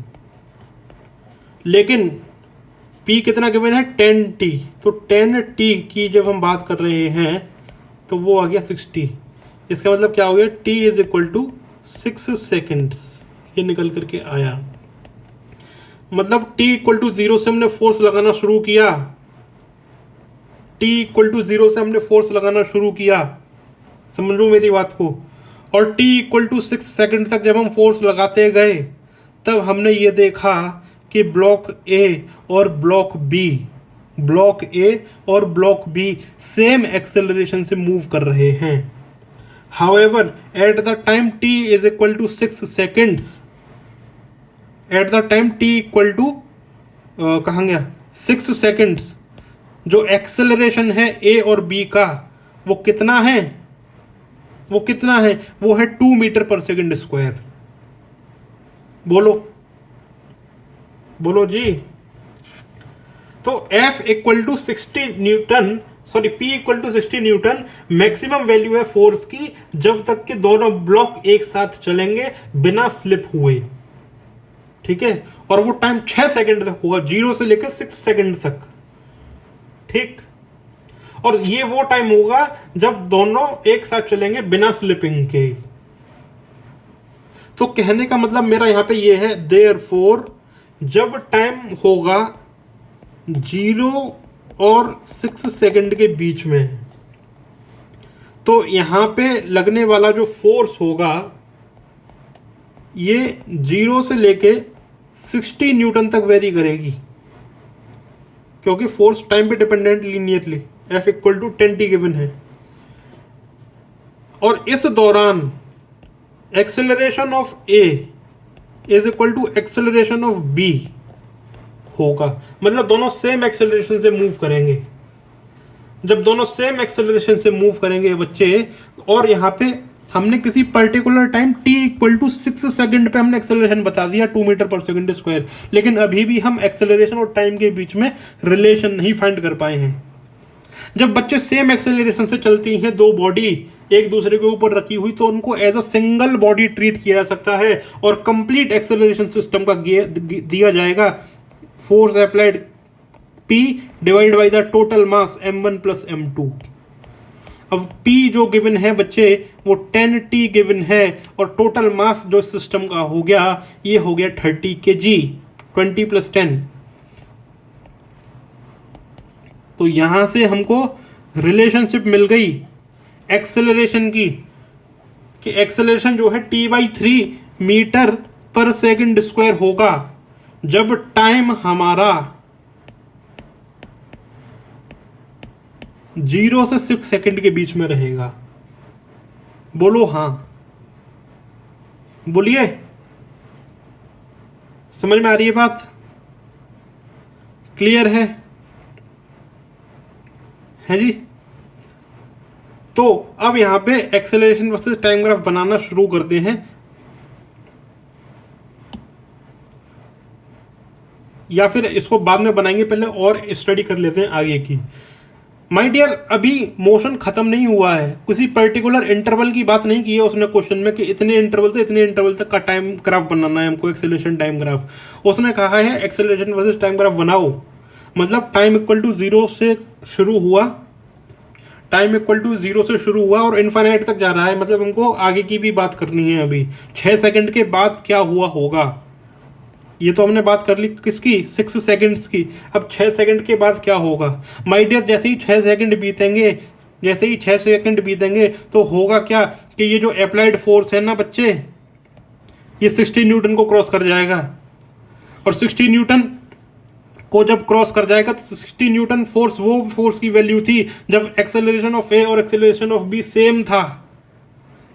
Speaker 1: लेकिन P कितना गिवन है? 10T। तो 10T की जब हम बात कर रहे हैं तो वो आ गया 60। इसका मतलब क्या हो गया? T is equal to 6 seconds, ये निकल करके आया। मतलब t इक्वल टू 0 से हमने फोर्स लगाना शुरू किया, t इक्वल टू 0 से हमने फोर्स लगाना शुरू किया, समझ लो मेरी बात को। और t इक्वल टू 6 सेकेंड तक जब हम फोर्स लगाते गए तब हमने ये देखा कि ब्लॉक ए और ब्लॉक बी सेम एक्सेलरेशन से मूव कर रहे हैं। However at the time t is equal to 6 seconds, at the time t equal to कहाँ गया 6 सेकेंड्स, जो एक्सेलरेशन है a और b का वो कितना है, वो है 2 मीटर पर सेकेंड स्क्वायर। बोलो जी। तो F equal to 60 newton, sorry P equal to 60 newton maximum value है फोर्स की जब तक कि दोनों ब्लॉक एक साथ चलेंगे बिना स्लिप हुए, ठीक है। और वो टाइम 6 सेकंड तक होगा, 0 से लेकर 6 सेकंड तक, ठीक। और ये वो टाइम होगा जब दोनों एक साथ चलेंगे बिना स्लिपिंग के। तो कहने का मतलब मेरा यहां पे ये है, देयरफॉर जब टाइम होगा 0 और 6 सेकंड के बीच में, तो यहां पे लगने वाला जो फोर्स होगा ये 0 से लेके 60 न्यूटन तक वेरी करेगी, क्योंकि फोर्स टाइम पे dependent linearly, F equal to 10t given है। और इस दौरान acceleration of A is equal to acceleration of B होगा, मतलब दोनों सेम एक्सेलरेशन से मूव करेंगे। जब दोनों सेम एक्सेलरेशन से मूव करेंगे बच्चे, और यहाँ पे हमने किसी particular time t equal to 6 second पे हमने एक्सेलरेशन बता दिया 2 मीटर पर सेकंड स्क्वायर, लेकिन अभी भी हम एक्सेलरेशन और टाइम के बीच में रिलेशन नहीं फाइंड कर पाए हैं। जब बच्चे सेम एक्सेलरेशन से चलती हैं दो बॉडी एक दूसरे के ऊपर रखी हुई, तो उनको as a single body treat किया जा सकता है और कंप्लीट एक्सेलरेशन सिस्टम का दिया जाएगा force applied P divide by the total mass m1 plus m2। अब P जो गिवन है बच्चे वो 10t गिवन है, और टोटल मास जो सिस्टम का हो गया ये हो गया 30 kg, 20 प्लस 10। तो यहां से हमको रिलेशनशिप मिल गई एक्सेलरेशन की, कि एक्सेलरेशन जो है t/3 मीटर पर सेकंड स्क्वायर होगा जब टाइम हमारा 0 से 6 सेकंड के बीच में रहेगा। बोलो हाँ, बोलिए, समझ में आ रही है बात, क्लियर है जी। तो अब यहां पे एक्सेलरेशन वर्सेस टाइम ग्राफ बनाना शुरू करते हैं, या फिर इसको बाद में बनाएंगे, पहले और स्टडी कर लेते हैं आगे की। माय डियर, अभी मोशन खत्म नहीं हुआ है, किसी पर्टिकुलर इंटरवल की बात नहीं की है उसने क्वेश्चन में कि इतने इंटरवल से इतने इंटरवल तक का टाइम ग्राफ बनाना है हमको, एक्सेलरेशन टाइम ग्राफ। उसने कहा है एक्सेलरेशन वर्सेस टाइम ग्राफ बनाओ, मतलब टाइम इक्वल टू 0 से शुरू हुआ, टाइम इक्वल टू 0 से शुरू हुआ और इनफाइनाइट तक जा रहा है, मतलब हमको आगे की भी बात करनी है। अभी 6 सेकंड के बाद क्या हुआ होगा, ये तो हमने बात कर ली किसकी, 6 सेकंड्स की। अब 6 सेकंड के बाद क्या होगा माय डियर, जैसे ही 6 सेकंड बीतेंगे तो होगा क्या कि ये जो अप्लाइड फोर्स है ना बच्चे, ये 60 न्यूटन को क्रॉस कर जाएगा, और 60 न्यूटन को जब क्रॉस कर जाएगा तो 60 न्यूटन फोर्स वो फोर्स की वैल्यू थी जब एक्सेलरेशन ऑफ ए और एक्सेलरेशन ऑफ बी सेम था,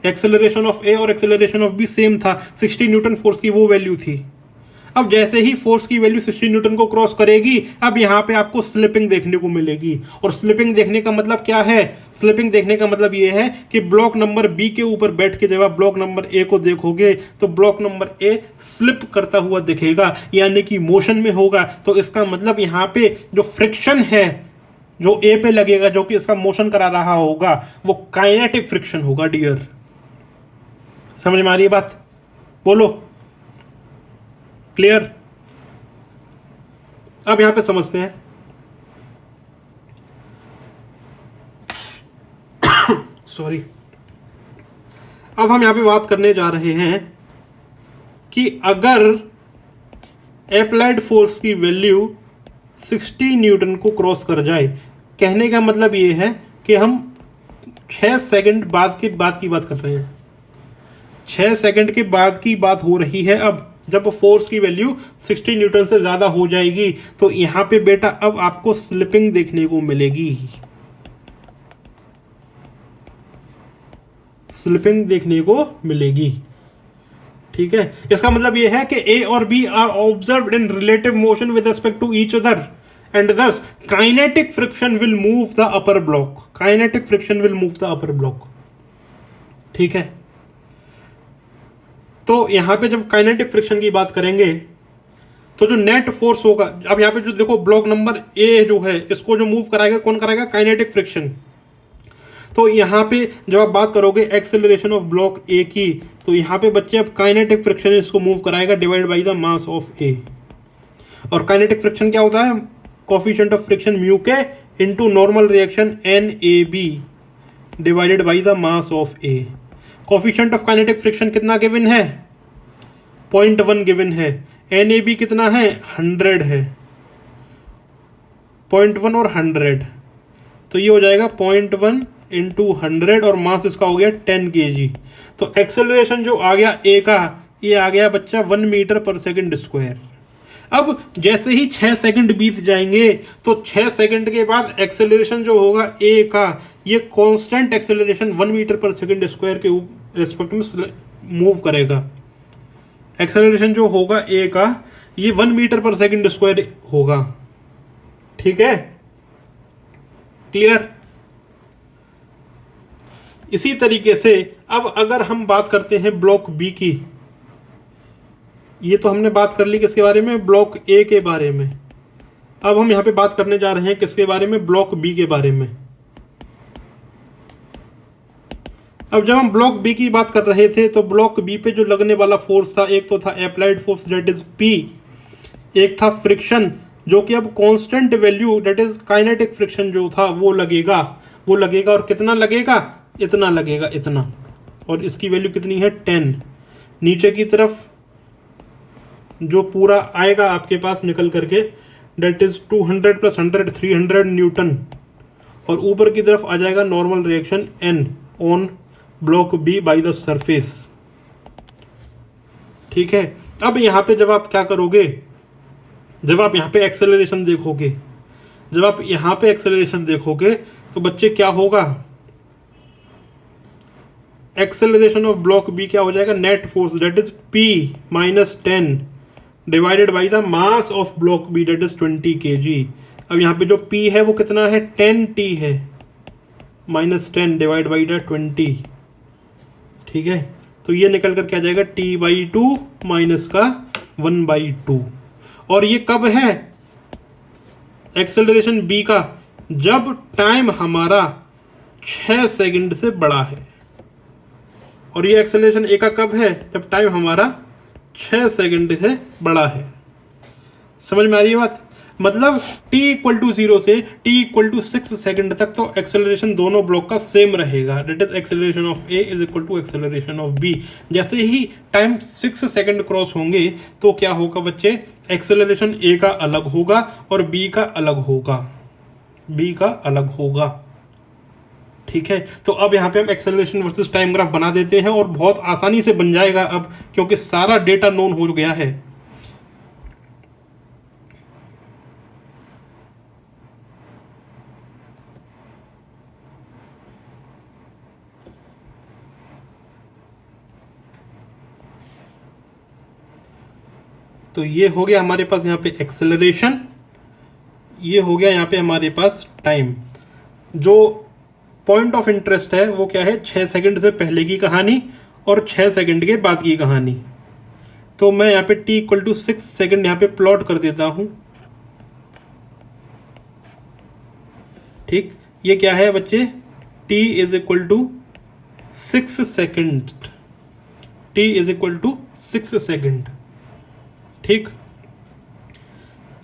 Speaker 1: एक्सेलरेशन ऑफ ए और एक्सेलरेशन ऑफ बी सेम था, 60 न्यूटन फोर्स की वो वैल्यू थी। अब जैसे ही फोर्स की वैल्यू 60 न्यूटन को क्रॉस करेगी, अब यहाँ पे आपको स्लिपिंग देखने को मिलेगी। और स्लिपिंग देखने का मतलब क्या है, स्लिपिंग देखने का मतलब ये है कि ब्लॉक नंबर बी के ऊपर बैठ के जब आप ब्लॉक नंबर ए को देखोगे तो ब्लॉक नंबर ए स्लिप करता हुआ दिखेगा, यानी कि मोशन में होगा। तो इसका मतलब यहाँ पे जो फ्रिक्शन है जो ए पे लगेगा, जो कि इसका मोशन करा रहा होगा, वो काइनेटिक फ्रिक्शन होगा डियर। समझ में आ रही है बात, बोलो क्लियर। अब यहां पे समझते हैं सॉरी, अब हम यहां पे बात करने जा रहे हैं कि अगर अप्लाइड फोर्स की वैल्यू 60 न्यूटन को क्रॉस कर जाए। कहने का मतलब ये है कि हम 6 सेकंड बाद की बात कर रहे हैं, 6 सेकंड के बाद की बात हो रही है। अब जब फोर्स की वैल्यू 60 न्यूटन से ज़्यादा हो जाएगी तो यहाँ पे बेटा अब आपको स्लिपिंग देखने को मिलेगी, स्लिपिंग देखने को मिलेगी। ठीक है, इसका मतलब यह है कि ए और B are observed in relative motion with respect to each other and thus kinetic friction will move the upper block, kinetic friction will move the upper block. ठीक है, तो यहां पे जब काइनेटिक फ्रिक्शन की बात करेंगे तो जो नेट फोर्स होगा, अब यहां पे जो देखो ब्लॉक नंबर ए जो है इसको जो मूव कराएगा कौन कराएगा, काइनेटिक फ्रिक्शन। तो यहाँ पे जब आप बात करोगे एक्सेलरेशन ऑफ ब्लॉक ए की, तो यहाँ पे बच्चे अब काइनेटिक फ्रिक्शन इसको मूव कराएगा divide by the mass of A. और काइनेटिक फ्रिक्शन क्या होता है, coefficient of friction mu K into normal reaction N A B divided by the mass of A. Coefficient of kinetic friction कितना given है, 0.1 given है। N A B कितना है, 100 है, 0.1 और 100, तो ये हो जाएगा 0.1 इंटू 100 और मास इसका हो गया 10 kg। तो एक्सेलरेशन जो आ गया ए का, ये आ गया बच्चा 1 मीटर पर सेकंड स्क्वायर। अब जैसे ही 6 सेकंड बीत जाएंगे तो 6 सेकंड के बाद एक्सेलरेशन जो होगा ए का, ये कांस्टेंट एक्सेलरेशन 1 मीटर पर सेकंड स्क्वायर के रेस्पेक्ट में मूव करेगा। एक्सेलरेशन जो होगा ए का ये 1 मीटर पर सेकंड स्क्वायर होगा। ठीक है, क्लियर। इसी तरीके से अब अगर हम बात करते हैं ब्लॉक बी की, ये तो हमने बात कर ली किसके बारे में, ब्लॉक ए के बारे में। अब हम यहाँ पे बात करने जा रहे हैं किसके बारे में, ब्लॉक बी के बारे में। अब जब हम ब्लॉक बी की बात कर रहे थे तो ब्लॉक बी पे जो लगने वाला फोर्स था, एक तो था applied force that is P, एक था फ्रिक्शन जो कि अब constant value that is kinetic friction जो था वो लगेगा और कितना लगेगा, इतना लगेगा, इतना। और इसकी वैल्यू कितनी है, 10। नीचे की तरफ जो पूरा आएगा आपके पास निकल करके डेट इज 200 + 100 300 न्यूटन, और ऊपर की तरफ आ जाएगा normal reaction n on block B by the surface. ठीक है, अब यहाँ पे जब आप क्या करोगे, जब आप यहाँ पे एक्सेलरेशन देखोगे, तो बच्चे क्या होगा, एक्सेलरेशन ऑफ ब्लॉक बी क्या हो जाएगा, net force that is p - 10 divided by the mass of block B that is 20 kg। अब यहाँ पे जो p है वो कितना है, 10t है, -10 डिवाइड बाई द 20। ठीक है, तो ये निकल कर क्या जाएगा, t/2 माइनस का 1/2। और ये कब है एक्सेलरेशन b का, जब टाइम हमारा 6 सेकंड से बड़ा है। और ये एक्सेलरेशन a का कब है, जब टाइम हमारा 6 सेकंड से बड़ा है। समझ में आ रही है बात, मतलब t = 0 से t = 6 सेकंड तक तो एक्सेलरेशन दोनों ब्लॉक का सेम रहेगा, that is acceleration of a is equal to acceleration of b। जैसे ही टाइम 6 सेकंड क्रॉस होंगे तो क्या होगा बच्चे, एक्सेलरेशन a का अलग होगा और b का अलग होगा। ठीक है, तो अब यहाँ पे हम एक्सेलरेशन वर्सेस टाइम ग्राफ बना देते हैं और बहुत आसानी से बन जाएगा अब, क्योंकि सारा डेटा नोन हो गया है। तो ये हो गया हमारे पास यहाँ पे एक्सेलरेशन, ये हो गया यहाँ पे हमारे पास टाइम। जो पॉइंट ऑफ इंटरेस्ट है वो क्या है, 6 सेकंड से पहले की कहानी और 6 सेकंड के बाद की कहानी। तो मैं यहाँ पे t = 6 सेकंड यहाँ पे प्लॉट कर देता हूँ। ठीक, ये क्या है बच्चे, t = 6 सेकंड, t = 6 सेकंड। ठीक,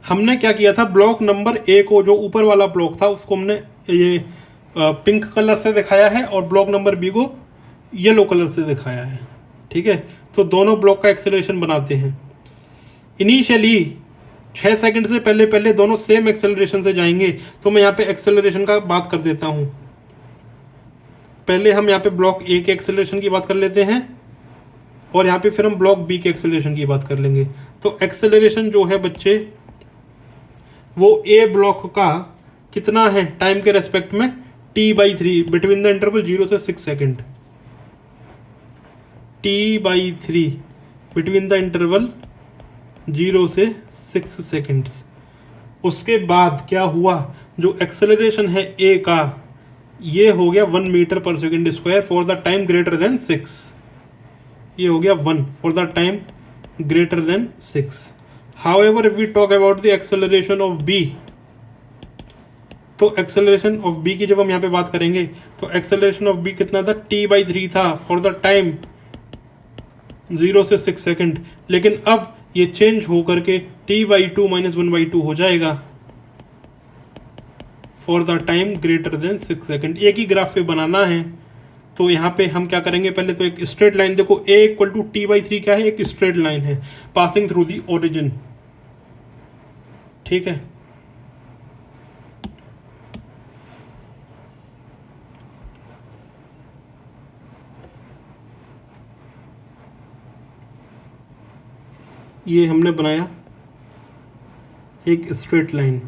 Speaker 1: हमने क्या किया था, ब्लॉक नंबर ए को, जो ऊपर वाला ब्लॉक था उसको हमने ये पिंक कलर से दिखाया है और ब्लॉक नंबर बी को येलो कलर से दिखाया है। ठीक है, तो दोनों ब्लॉक का एक्सेलरेशन बनाते हैं। इनिशियली 6 सेकंड से पहले पहले दोनों सेम एक्सेलरेशन से जाएंगे। तो मैं यहाँ पे एक्सेलरेशन का बात कर देता हूँ। पहले हम यहाँ पे ब्लॉक ए के एक्सेलरेशन की बात कर लेते हैं और यहाँ पे फिर हम ब्लॉक बी के एक्सेलरेशन की बात कर लेंगे। तो एक्सेलरेशन जो है बच्चे वो ए ब्लॉक का कितना है टाइम के रेस्पेक्ट में, t/3 बिटवीन द इंटरवल 0 से 6 second, t/3 between the interval 0 से 6 सेकेंड्स। उसके बाद क्या हुआ, जो एक्सेलरेशन है ए का ये हो गया 1 मीटर पर second square for the time greater than 6। ये हो गया 1 for the time greater than 6। However if we talk about the acceleration of B, तो एक्सेलरेशन ऑफ बी की जब हम यहाँ पे बात करेंगे तो एक्सेलरेशन ऑफ बी कितना था, t/3 था फॉर द टाइम 0 से 6 सेकेंड। लेकिन अब ये चेंज हो करके t/2 - 1/2 हो जाएगा for the time greater than 6 second. एक ही ग्राफ पे बनाना है तो यहाँ पे हम क्या करेंगे, पहले तो एक स्ट्रेट लाइन देखो, a = t/3 क्या है, एक स्ट्रेट लाइन है पासिंग थ्रू दी ओरिजिन। ठीक है, ये हमने बनाया एक straight line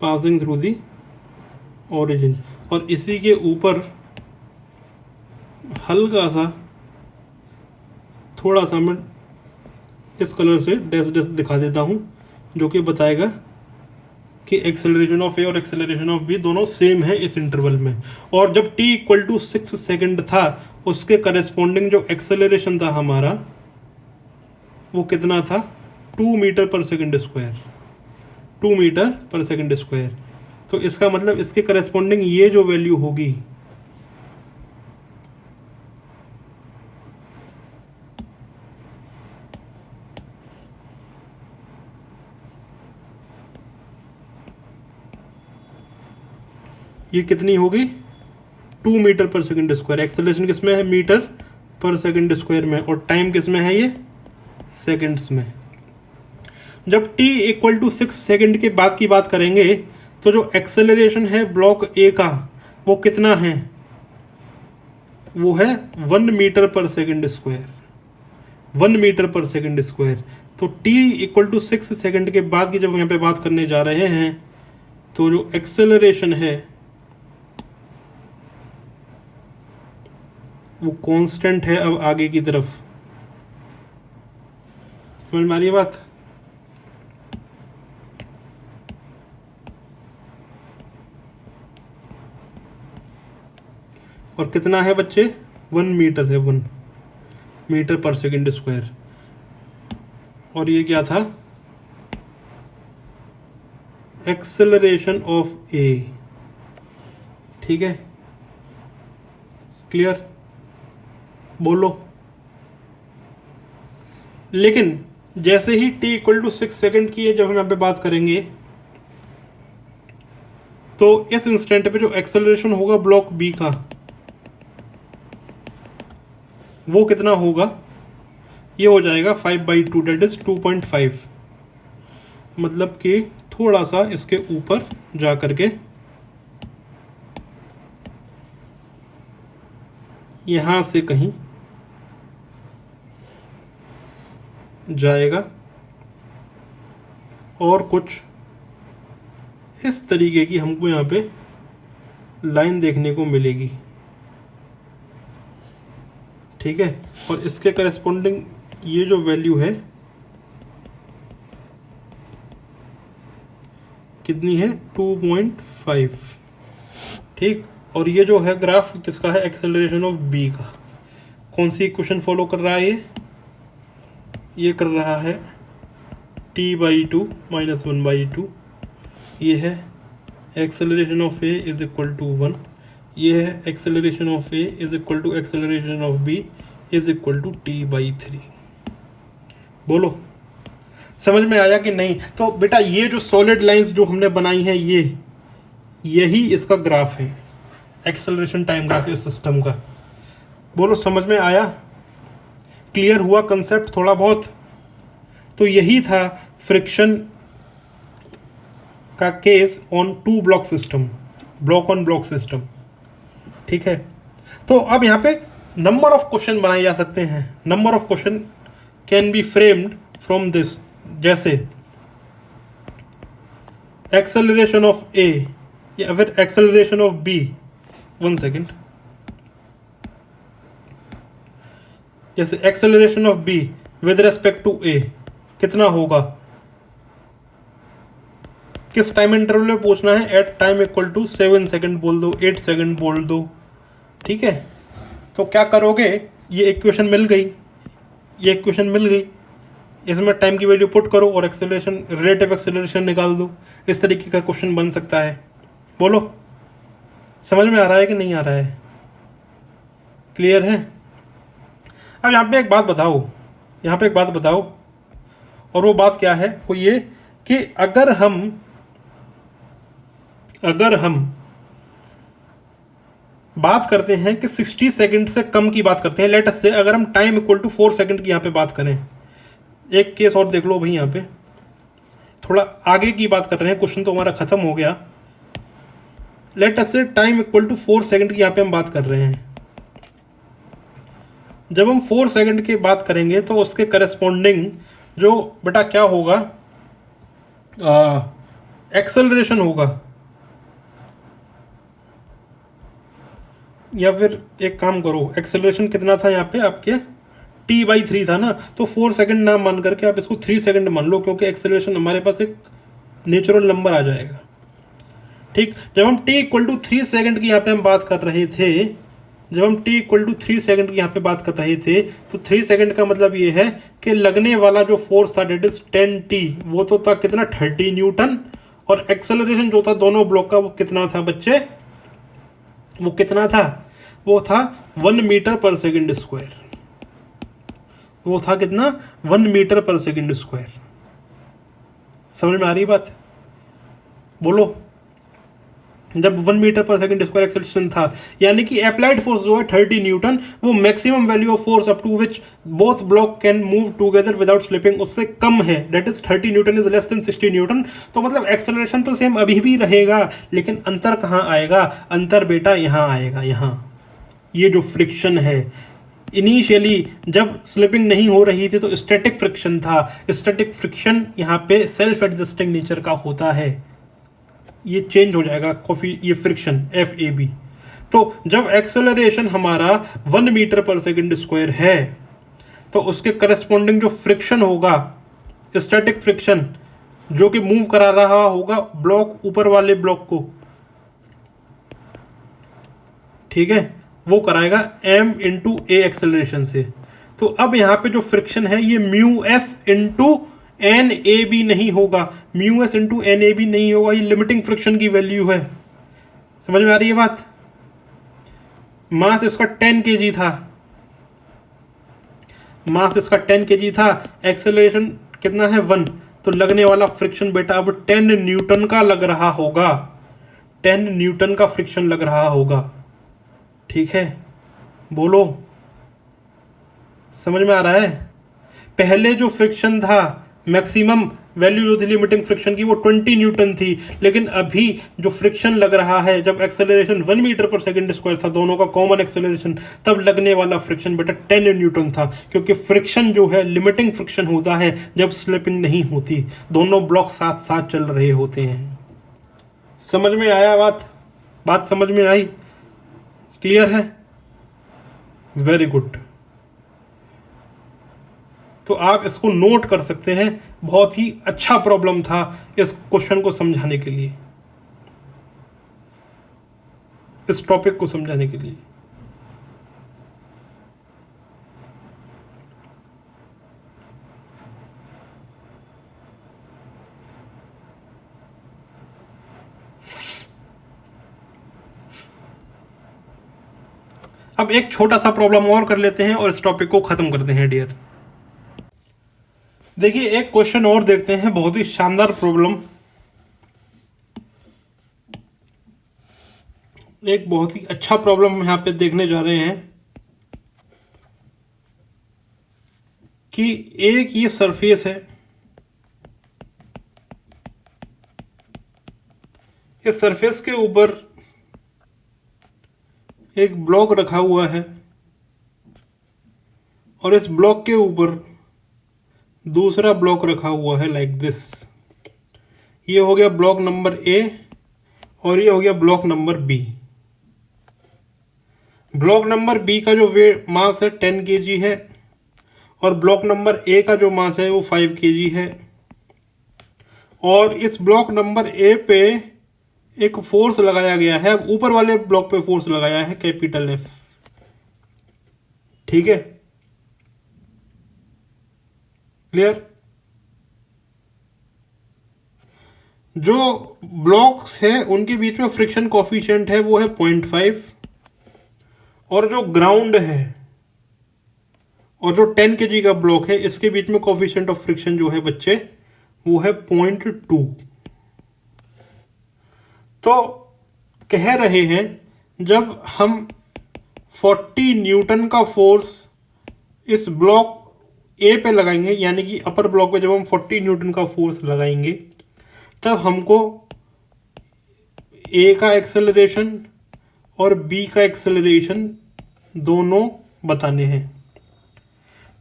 Speaker 1: passing through the origin और इसी के ऊपर हल्का सा थोड़ा सा मैं इस कलर से डैश डैश दिखा देता हूँ जो कि बताएगा कि एक्सेलरेशन ऑफ ए और एक्सेलरेशन ऑफ बी दोनों सेम है इस इंटरवल में। और जब t = 6 सेकेंड था उसके करस्पॉन्डिंग जो एक्सेलरेशन था हमारा वो कितना था, 2 मीटर पर सेकेंड स्क्वायर, 2 मीटर पर सेकेंड स्क्वायर। तो इसका मतलब इसके करस्पॉन्डिंग ये जो वैल्यू होगी ये कितनी होगी, 2 मीटर पर सेकेंड स्क्वायर। एक्सेलरेशन किस में है, मीटर पर सेकेंड स्क्वायर में, और टाइम किस में है, ये सेकेंड्स में। जब t = 6 सेकेंड के बाद की बात करेंगे तो जो एक्सेलरेशन है ब्लॉक ए का वो कितना है, वो है 1 मीटर पर सेकेंड स्क्वायर, 1 मीटर पर सेकेंड स्क्वायर। तो t = 6 सेकेंड के बाद की जब हम यहाँ पे बात करने जा रहे हैं तो जो एक्सेलरेशन है वो कांस्टेंट है अब आगे की तरफ। समझ में आ रही है बात। और कितना है बच्चे, 1 मीटर है, 1 मीटर पर सेकेंड स्क्वायर। और ये क्या था, एक्सेलरेशन ऑफ ए। ठीक है, क्लियर, बोलो। लेकिन जैसे ही t = 6 सेकेंड की जब हम यहाँ पे बात करेंगे तो इस इंस्टेंट पे जो एक्सेलरेशन होगा ब्लॉक बी का वो कितना होगा, ये हो जाएगा 5/2 दैट इज 2.5। मतलब कि थोड़ा सा इसके ऊपर जा करके यहाँ से कहीं जाएगा और कुछ इस तरीके की हमको यहाँ पे लाइन देखने को मिलेगी। ठीक है, और इसके करस्पॉन्डिंग ये जो वैल्यू है कितनी है, 2.5। ठीक, और ये जो है ग्राफ किसका है, एक्सेलरेशन ऑफ बी का। कौन सी इक्वेशन फॉलो कर रहा है ये कर रहा है t/2 - 1/2। ये है एक्सेलरेशन ऑफ ए = 1। ये है acceleration of A = acceleration of B = t/3। बोलो समझ में आया कि नहीं। तो बेटा ये जो सॉलिड लाइंस जो हमने बनाई हैं यही इसका ग्राफ है, एक्सेलरेशन टाइम ग्राफ इस सिस्टम का। बोलो समझ में आया, क्लियर हुआ कंसेप्ट थोड़ा बहुत। तो यही था फ्रिक्शन का case on two block system, block on block system. ठीक है, तो अब यहाँ पे नंबर ऑफ क्वेश्चन बनाए जा सकते हैं। Number of question can be framed from this, जैसे एक्सेलरेशन ऑफ ए या फिर एक्सेलरेशन ऑफ बी। 1 सेकेंड, जैसे acceleration of B with respect to A कितना होगा, किस टाइम इंटरवल में पूछना है, at time equal to 7 second बोल दो, 8 सेकेंड बोल दो। ठीक है, तो क्या करोगे, ये इक्वेशन मिल गई, ये इक्वेशन मिल गई, इसमें टाइम की वैल्यू पुट करो और एक्सेलरेशन, रिलेटिव एक्सेलरेशन निकाल दो। इस तरीके का क्वेश्चन बन सकता है। बोलो, समझ में आ रहा है कि नहीं आ रहा है? क्लियर है? अब यहाँ पे एक बात बताओ, यहाँ पे एक बात बताओ, और वो बात क्या है, वो ये कि अगर हम बात करते हैं कि 60 सेकंड से कम की बात करते हैं, लेट अस से अगर हम टाइम इक्वल टू 4 सेकंड की यहाँ पे बात करें, एक केस और देख लो भाई, यहाँ पे थोड़ा आगे की बात कर रहे हैं, क्वेश्चन तो हमारा खत्म हो गया। लेट अस से टाइम इक्वल टू 4 सेकंड की यहाँ पे हम बात कर रहे हैं। जब हम 4 सेकंड की बात करेंगे तो उसके करस्पॉन्डिंग जो बेटा क्या होगा, एक्सेलरेशन होगा, या फिर एक काम करो, एक्सेलरेशन कितना था यहाँ पे आपके, t/3 था ना, तो 4 सेकंड ना मान करके आप इसको 3 सेकंड मान लो, क्योंकि एक्सेलरेशन हमारे पास एक नेचुरल नंबर आ जाएगा। ठीक, जब हम t इक्वल टू 3 सेकंड की यहाँ पे हम बात कर रहे थे, जब हम t इक्वल टू 3 सेकंड की यहाँ पे बात कर रहे थे, तो 3 सेकंड का मतलब ये है कि लगने वाला जो फोर्स था डेट इज 10t, वो तो था कितना, 30 न्यूटन, और एक्सेलरेशन जो था दोनों ब्लॉक का वो कितना था बच्चे, वो कितना था, वो था 1 मीटर पर सेकंड स्क्वायर। वो था कितना, 1 मीटर पर सेकंड स्क्वायर। समझ में आ रही बात? बोलो, जब 1 मीटर पर सेकंड स्क्वायर एक्सेलरेशन था, यानी कि अप्लाइड फोर्स जो है 30 न्यूटन, वो maximum value of force up to which both block can move together without slipping, उससे कम है, that is 30 newton is less than 60 newton. तो मतलब एक्सेलरेशन तो सेम अभी भी रहेगा, लेकिन अंतर कहाँ आएगा, अंतर बेटा यहाँ आएगा, यहाँ ये जो फ्रिक्शन है। इनिशियली जब स्लिपिंग नहीं हो रही थी तो स्टैटिक फ्रिक्शन था, स्टैटिक फ्रिक्शन यहाँ पे सेल्फ एडजस्टिंग नेचर का होता है, ये चेंज हो जाएगा ये फ्रिक्शन FAB। तो जब एक्सेलरेशन हमारा 1 मीटर पर सेकंड स्क्वायर है, तो उसके करस्पॉन्डिंग जो फ्रिक्शन होगा, स्टैटिक फ्रिक्शन, जो कि मूव करा रहा होगा ब्लॉक, ऊपर वाले ब्लॉक को, ठीक है, वो कराएगा m इंटू ए एक्सेलरेशन से। तो अब यहाँ पे जो फ्रिक्शन है ये μs इंटू NAB नहीं होगा, μs इंटू NAB नहीं होगा, ये लिमिटिंग फ्रिक्शन की वैल्यू है। समझ में आ रही है बात? मास इसका 10 kg था, मास इसका 10 kg था, एक्सेलरेशन कितना है 1, तो लगने वाला फ्रिक्शन बेटा अब 10 न्यूटन का लग रहा होगा, 10 न्यूटन का फ्रिक्शन लग रहा होगा। ठीक है, बोलो, समझ में आ रहा है? पहले जो फ्रिक्शन था, मैक्सिमम वैल्यू जो थी लिमिटिंग फ्रिक्शन की, वो 20 न्यूटन थी, लेकिन अभी जो फ्रिक्शन लग रहा है, जब एक्सेलरेशन 1 मीटर पर सेकंड स्क्वायर था, दोनों का कॉमन एक्सेलरेशन, तब लगने वाला फ्रिक्शन बेटा 10 न्यूटन था, क्योंकि फ्रिक्शन जो है लिमिटिंग फ्रिक्शन होता है जब स्लिपिंग नहीं होती, दोनों ब्लॉक साथ साथ चल रहे होते हैं। समझ में आया बात समझ में आई? क्लियर है? Very good. तो आप इसको नोट कर सकते हैं, बहुत ही अच्छा प्रॉब्लम था इस क्वेश्चन को समझाने के लिए, इस टॉपिक को समझाने के लिए। अब एक छोटा सा प्रॉब्लम और कर लेते हैं और इस टॉपिक को खत्म करते हैं डियर। देखिए एक क्वेश्चन और देखते हैं, बहुत ही शानदार प्रॉब्लम, एक बहुत ही अच्छा प्रॉब्लम यहां पे देखने जा रहे हैं कि एक ये सरफेस है, इस सरफेस के ऊपर एक ब्लॉक रखा हुआ है और इस ब्लॉक के ऊपर दूसरा ब्लॉक रखा हुआ है लाइक दिस। ये हो गया ब्लॉक नंबर ए और ये हो गया block number B. Block number B का जो मास है 10 kg है और ब्लॉक नंबर ए का जो मास है वो 5 kg है। और इस ब्लॉक नंबर ए पे एक फोर्स लगाया गया है, ऊपर वाले ब्लॉक पे फोर्स लगाया है कैपिटल एफ। ठीक है, क्लियर। जो ब्लॉक्स है उनके बीच में फ्रिक्शन कोफिशिएंट है वो है 0.5 और जो ग्राउंड है और जो 10 kg का ब्लॉक है इसके बीच में कोफिशिएंट ऑफ फ्रिक्शन जो है बच्चे वो है 0.2। तो कह रहे हैं जब हम 40 न्यूटन का फोर्स इस ब्लॉक ए पे लगाएंगे, यानी कि अपर ब्लॉक पे जब हम 40 न्यूटन का फोर्स लगाएंगे तब हमको ए का एक्सेलरेशन और बी का एक्सेलरेशन दोनों बताने हैं।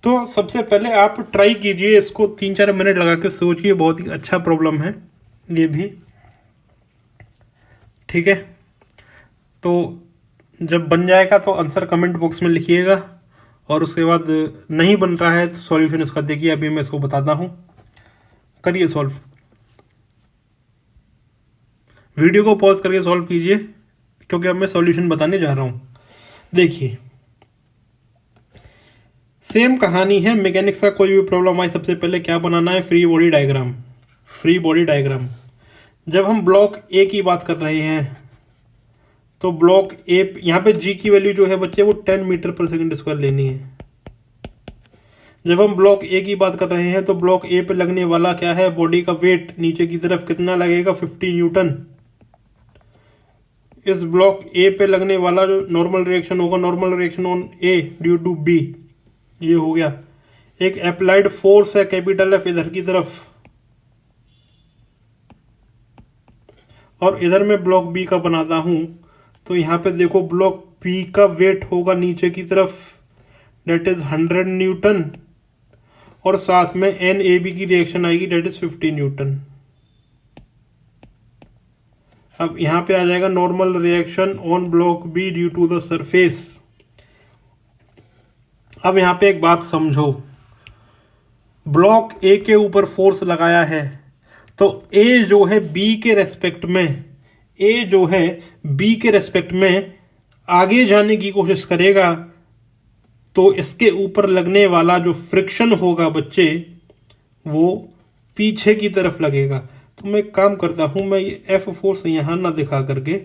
Speaker 1: तो सबसे पहले आप ट्राई कीजिए, इसको 3-4 मिनट लगा के सोचिए, बहुत ही अच्छा प्रॉब्लम है ये भी। ठीक है, तो जब बन जाएगा तो आंसर कमेंट बॉक्स में लिखिएगा और उसके बाद नहीं बन रहा है तो सॉल्यूशन इसका देखिए, अभी मैं इसको बताता हूँ, करिए सॉल्व। वीडियो को पॉज करके सॉल्व कीजिए क्योंकि अब मैं सॉल्यूशन बताने जा रहा हूँ। देखिए सेम कहानी है, मैकेनिक्स का कोई भी प्रॉब्लम आए सबसे पहले क्या बनाना है, free body diagram. Free body diagram जब हम ब्लॉक ए की बात कर रहे हैं तो ब्लॉक ए, यहाँ पे जी की वैल्यू जो है बच्चे वो 10 मीटर पर सेकंड स्क्वायर लेनी है। जब हम ब्लॉक ए की बात कर रहे हैं तो ब्लॉक ए पे लगने वाला क्या है, बॉडी का वेट नीचे की तरफ कितना लगेगा, 50 न्यूटन। इस ब्लॉक ए पे लगने वाला जो नॉर्मल रिएक्शन होगा, normal reaction on A due to B, ये हो गया। एक अप्लाइड फोर्स है कैपिटल एफ इधर की तरफ, और इधर मैं ब्लॉक बी का बनाता हूं तो यहाँ पे देखो ब्लॉक बी का वेट होगा नीचे की तरफ, डेट इज 100 न्यूटन, और साथ में एन ए बी की रिएक्शन आएगी डेट इज 50 न्यूटन। अब यहाँ पे आ जाएगा normal reaction on block B due to the surface. अब यहाँ पे एक बात समझो, ब्लॉक ए के ऊपर फोर्स लगाया है तो ए जो है बी के रेस्पेक्ट में, ए जो है बी के रेस्पेक्ट में आगे जाने की कोशिश करेगा तो इसके ऊपर लगने वाला जो फ्रिक्शन होगा बच्चे वो पीछे की तरफ लगेगा। तो मैं एक काम करता हूँ, मैं ये एफ फोर्स यहाँ ना दिखा करके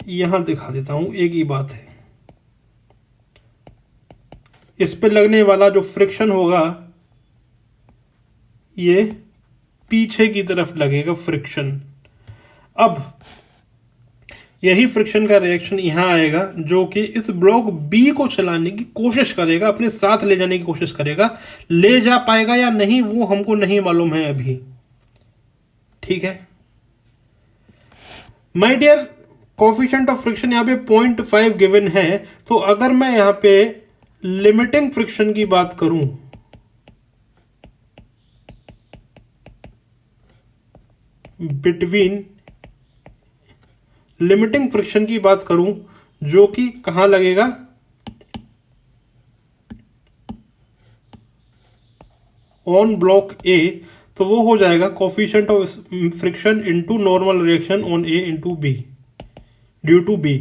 Speaker 1: यहाँ दिखा देता हूँ। एक ही बात है, इस पे लगने वाला जो फ्रिक्शन होगा ये पीछे की तरफ लगेगा फ्रिक्शन। अब यही फ्रिक्शन का रिएक्शन यहाँ आएगा जो कि इस ब्लॉक बी को चलाने की कोशिश करेगा, अपने साथ ले जाने की कोशिश करेगा। ले जा पाएगा या नहीं वो हमको नहीं मालूम है अभी। ठीक है my dear, coefficient of friction यहाँ पे 0.5 गिवन है। तो अगर मैं यहाँ पे लिमिटिंग फ्रिक्शन की बात करूं, बिटवीन लिमिटिंग फ्रिक्शन की बात करूं जो कि कहां लगेगा, ऑन ब्लॉक ए, तो वो हो जाएगा coefficient of friction into normal reaction on A into B due to B.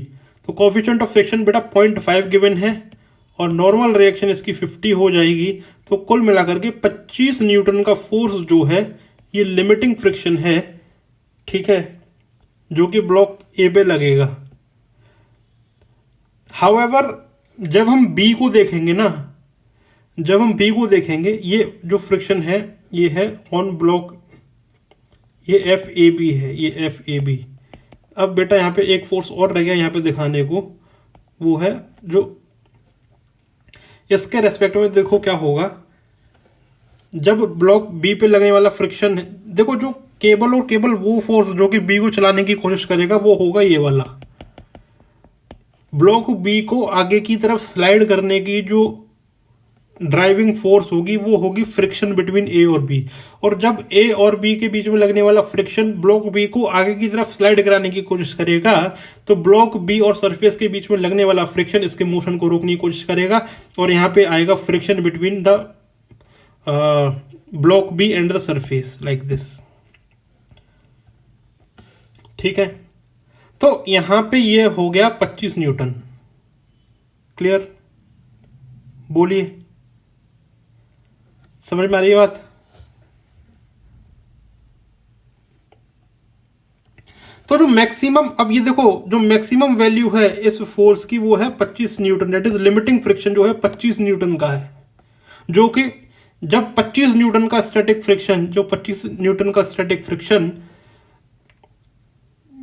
Speaker 1: तो कोफिशिएंट ऑफ फ्रिक्शन बेटा 0.5 गिवन है और नॉर्मल रिएक्शन इसकी 50 हो जाएगी। तो कुल मिलाकर के 25 न्यूटन का फोर्स जो है ये लिमिटिंग फ्रिक्शन है। ठीक है, जो कि ब्लॉक ए पे लगेगा। हाउएवर जब हम बी को देखेंगे ना, जब हम बी को देखेंगे, ये जो फ्रिक्शन है ये है ऑन ब्लॉक, ये एफ ए बी है, ये एफ ए बी। अब बेटा यहाँ पे एक फोर्स और रह गया यहाँ पे दिखाने को, वो है जो इसके रेस्पेक्ट में देखो क्या होगा जब ब्लॉक बी पे लगने वाला फ्रिक्शन है। देखो जो केबल और केबल वो फोर्स जो कि बी को चलाने की कोशिश करेगा वो होगा ये वाला। ब्लॉक बी को आगे की तरफ स्लाइड करने की जो ड्राइविंग फोर्स होगी वो होगी फ्रिक्शन बिटवीन ए और बी। और जब ए और बी के बीच में लगने वाला फ्रिक्शन ब्लॉक बी को आगे की तरफ स्लाइड कराने की कोशिश करेगा, तो ब्लॉक बी और सरफेस के बीच में लगने वाला फ्रिक्शन इसके मोशन को रोकने की कोशिश करेगा, और यहाँ पे आएगा friction between the block B and the surface like this. ठीक है, तो यहां पे ये हो गया 25 न्यूटन। क्लियर? बोलिए, समझ में आ रही है बात? तो जो मैक्सिमम, अब ये देखो, जो मैक्सिमम वैल्यू है इस फोर्स की वो है 25 Newton. That is limiting friction जो है 25 न्यूटन का है, जो कि जब 25 न्यूटन का स्टैटिक फ्रिक्शन, जो 25 न्यूटन का स्टैटिक फ्रिक्शन,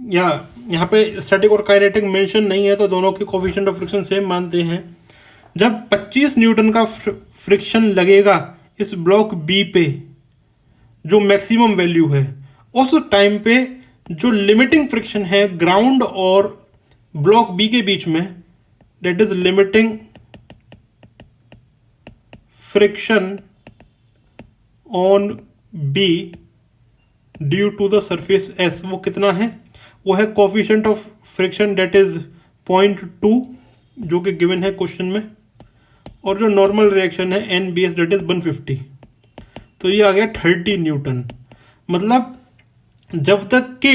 Speaker 1: या यहाँ पे स्टैटिक और काइनेटिक मेंशन नहीं है तो दोनों के कोफिशिएंट ऑफ फ्रिक्शन सेम मानते हैं। जब 25 न्यूटन का फ्रिक्शन लगेगा इस ब्लॉक बी पे, जो मैक्सिमम वैल्यू है, उस टाइम पे जो लिमिटिंग फ्रिक्शन है ग्राउंड और ब्लॉक बी के बीच में, that is limiting friction on B due to the surface S, वो कितना है? वो है coefficient of friction, that is 0.2 जो कि गिवन है क्वेश्चन में, और जो नॉर्मल रिएक्शन है N B S that is 150। तो ये आ गया 30 न्यूटन। मतलब जब तक कि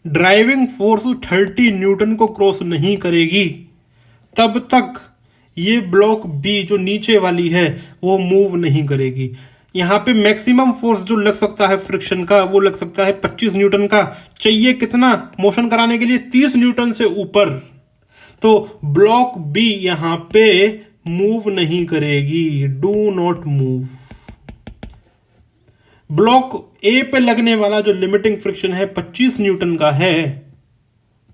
Speaker 1: ड्राइविंग फोर्स 30 न्यूटन को क्रॉस नहीं करेगी तब तक ये ब्लॉक बी जो नीचे वाली है वो मूव नहीं करेगी। यहाँ पे मैक्सिमम फोर्स जो लग सकता है फ्रिक्शन का वो लग सकता है 25 न्यूटन का। चाहिए कितना मोशन कराने के लिए? 30 न्यूटन से ऊपर। तो ब्लॉक बी यहाँ पे मूव नहीं करेगी, डू नॉट मूव। ब्लॉक ए पे लगने वाला जो लिमिटिंग फ्रिक्शन है 25 न्यूटन का है,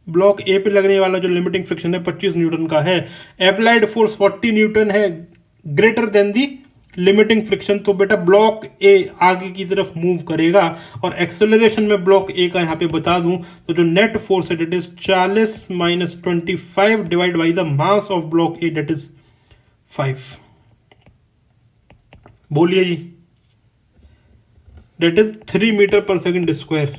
Speaker 1: ब्लॉक ए पे लगने वाला जो लिमिटिंग फ्रिक्शन है 25 न्यूटन का है, एप्लाइड फोर्स 40 न्यूटन है, ग्रेटर देन दी लिमिटिंग फ्रिक्शन। तो बेटा ब्लॉक ए आगे की तरफ मूव करेगा। और एक्सेलरेशन में ब्लॉक ए का यहां पे बता दूं तो जो नेट फोर्स है that is 40 minus 25 divide by the mass of block A that is 5। बोलिए जी, डेट इज 3 मीटर पर सेकेंड स्क्वायर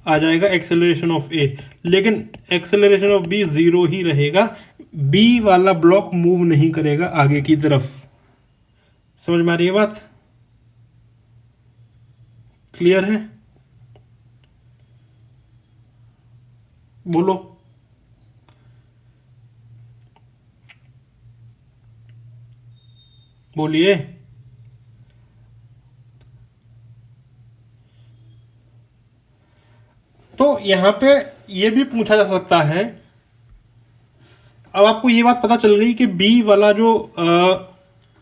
Speaker 1: आ जाएगा एक्सेलरेशन ऑफ ए। लेकिन एक्सेलरेशन ऑफ बी 0 ही रहेगा, बी वाला ब्लॉक मूव नहीं करेगा आगे की तरफ। समझ में आ रही है बात? क्लियर है? बोलो। बोलिए। तो यहां पे ये भी पूछा जा सकता है, अब आपको ये बात पता चल गई कि बी वाला जो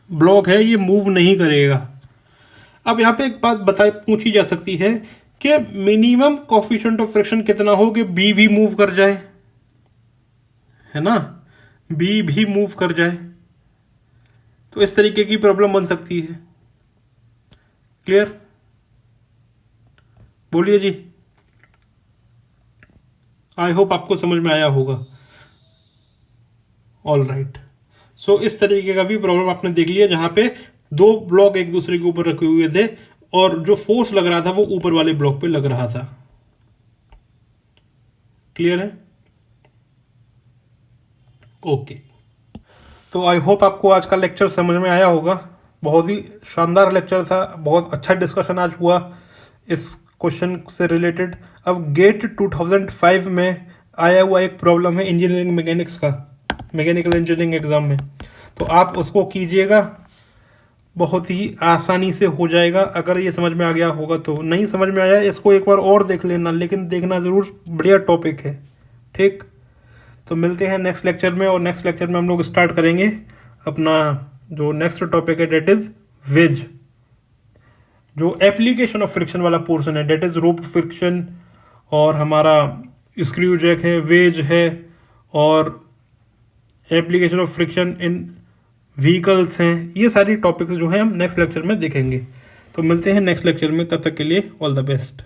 Speaker 1: ब्लॉक है ये मूव नहीं करेगा। अब यहाँ पे एक बात पूछी जा सकती है कि मिनिमम कोफिशिएंट ऑफ फ्रिक्शन कितना हो कि बी भी मूव कर जाए, है ना, बी भी मूव कर जाए। तो इस तरीके की प्रॉब्लम बन सकती है। क्लियर? बोलिए जी। आई होप आपको समझ में आया होगा। All right. सो इस तरीके का भी प्रॉब्लम आपने देख लिया जहां पे दो ब्लॉक एक दूसरे के ऊपर रखे हुए थे और जो फोर्स लग रहा था वो ऊपर वाले ब्लॉक पे लग रहा था। क्लियर है? ओके। तो आई होप आपको आज का लेक्चर समझ में आया होगा। बहुत ही शानदार लेक्चर था, बहुत अच्छा डिस्कशन आज हुआ इस क्वेश्चन से रिलेटेड। अब गेट 2005 में आया हुआ एक प्रॉब्लम है इंजीनियरिंग मैकेनिक्स का, मैकेनिकल इंजीनियरिंग एग्जाम में, तो आप उसको कीजिएगा, बहुत ही आसानी से हो जाएगा अगर ये समझ में आ गया होगा। तो नहीं समझ में आया इसको एक बार और देख लेना, लेकिन देखना ज़रूर, बढ़िया टॉपिक है। ठीक, तो मिलते हैं नेक्स्ट लेक्चर में, और नेक्स्ट लेक्चर में हम लोग स्टार्ट करेंगे अपना जो नेक्स्ट टॉपिक है डेट इज़ वेज, जो एप्लीकेशन ऑफ फ्रिक्शन वाला पोर्शन है, डेट इज़ रोप फ्रिक्शन, और हमारा स्क्रू जैक है, वेज है, और application of friction in vehicles हैं। ये सारी टॉपिक्स जो हैं हम नेक्स्ट लेक्चर में देखेंगे। तो मिलते हैं नेक्स्ट लेक्चर में, तब तक के लिए ऑल द बेस्ट।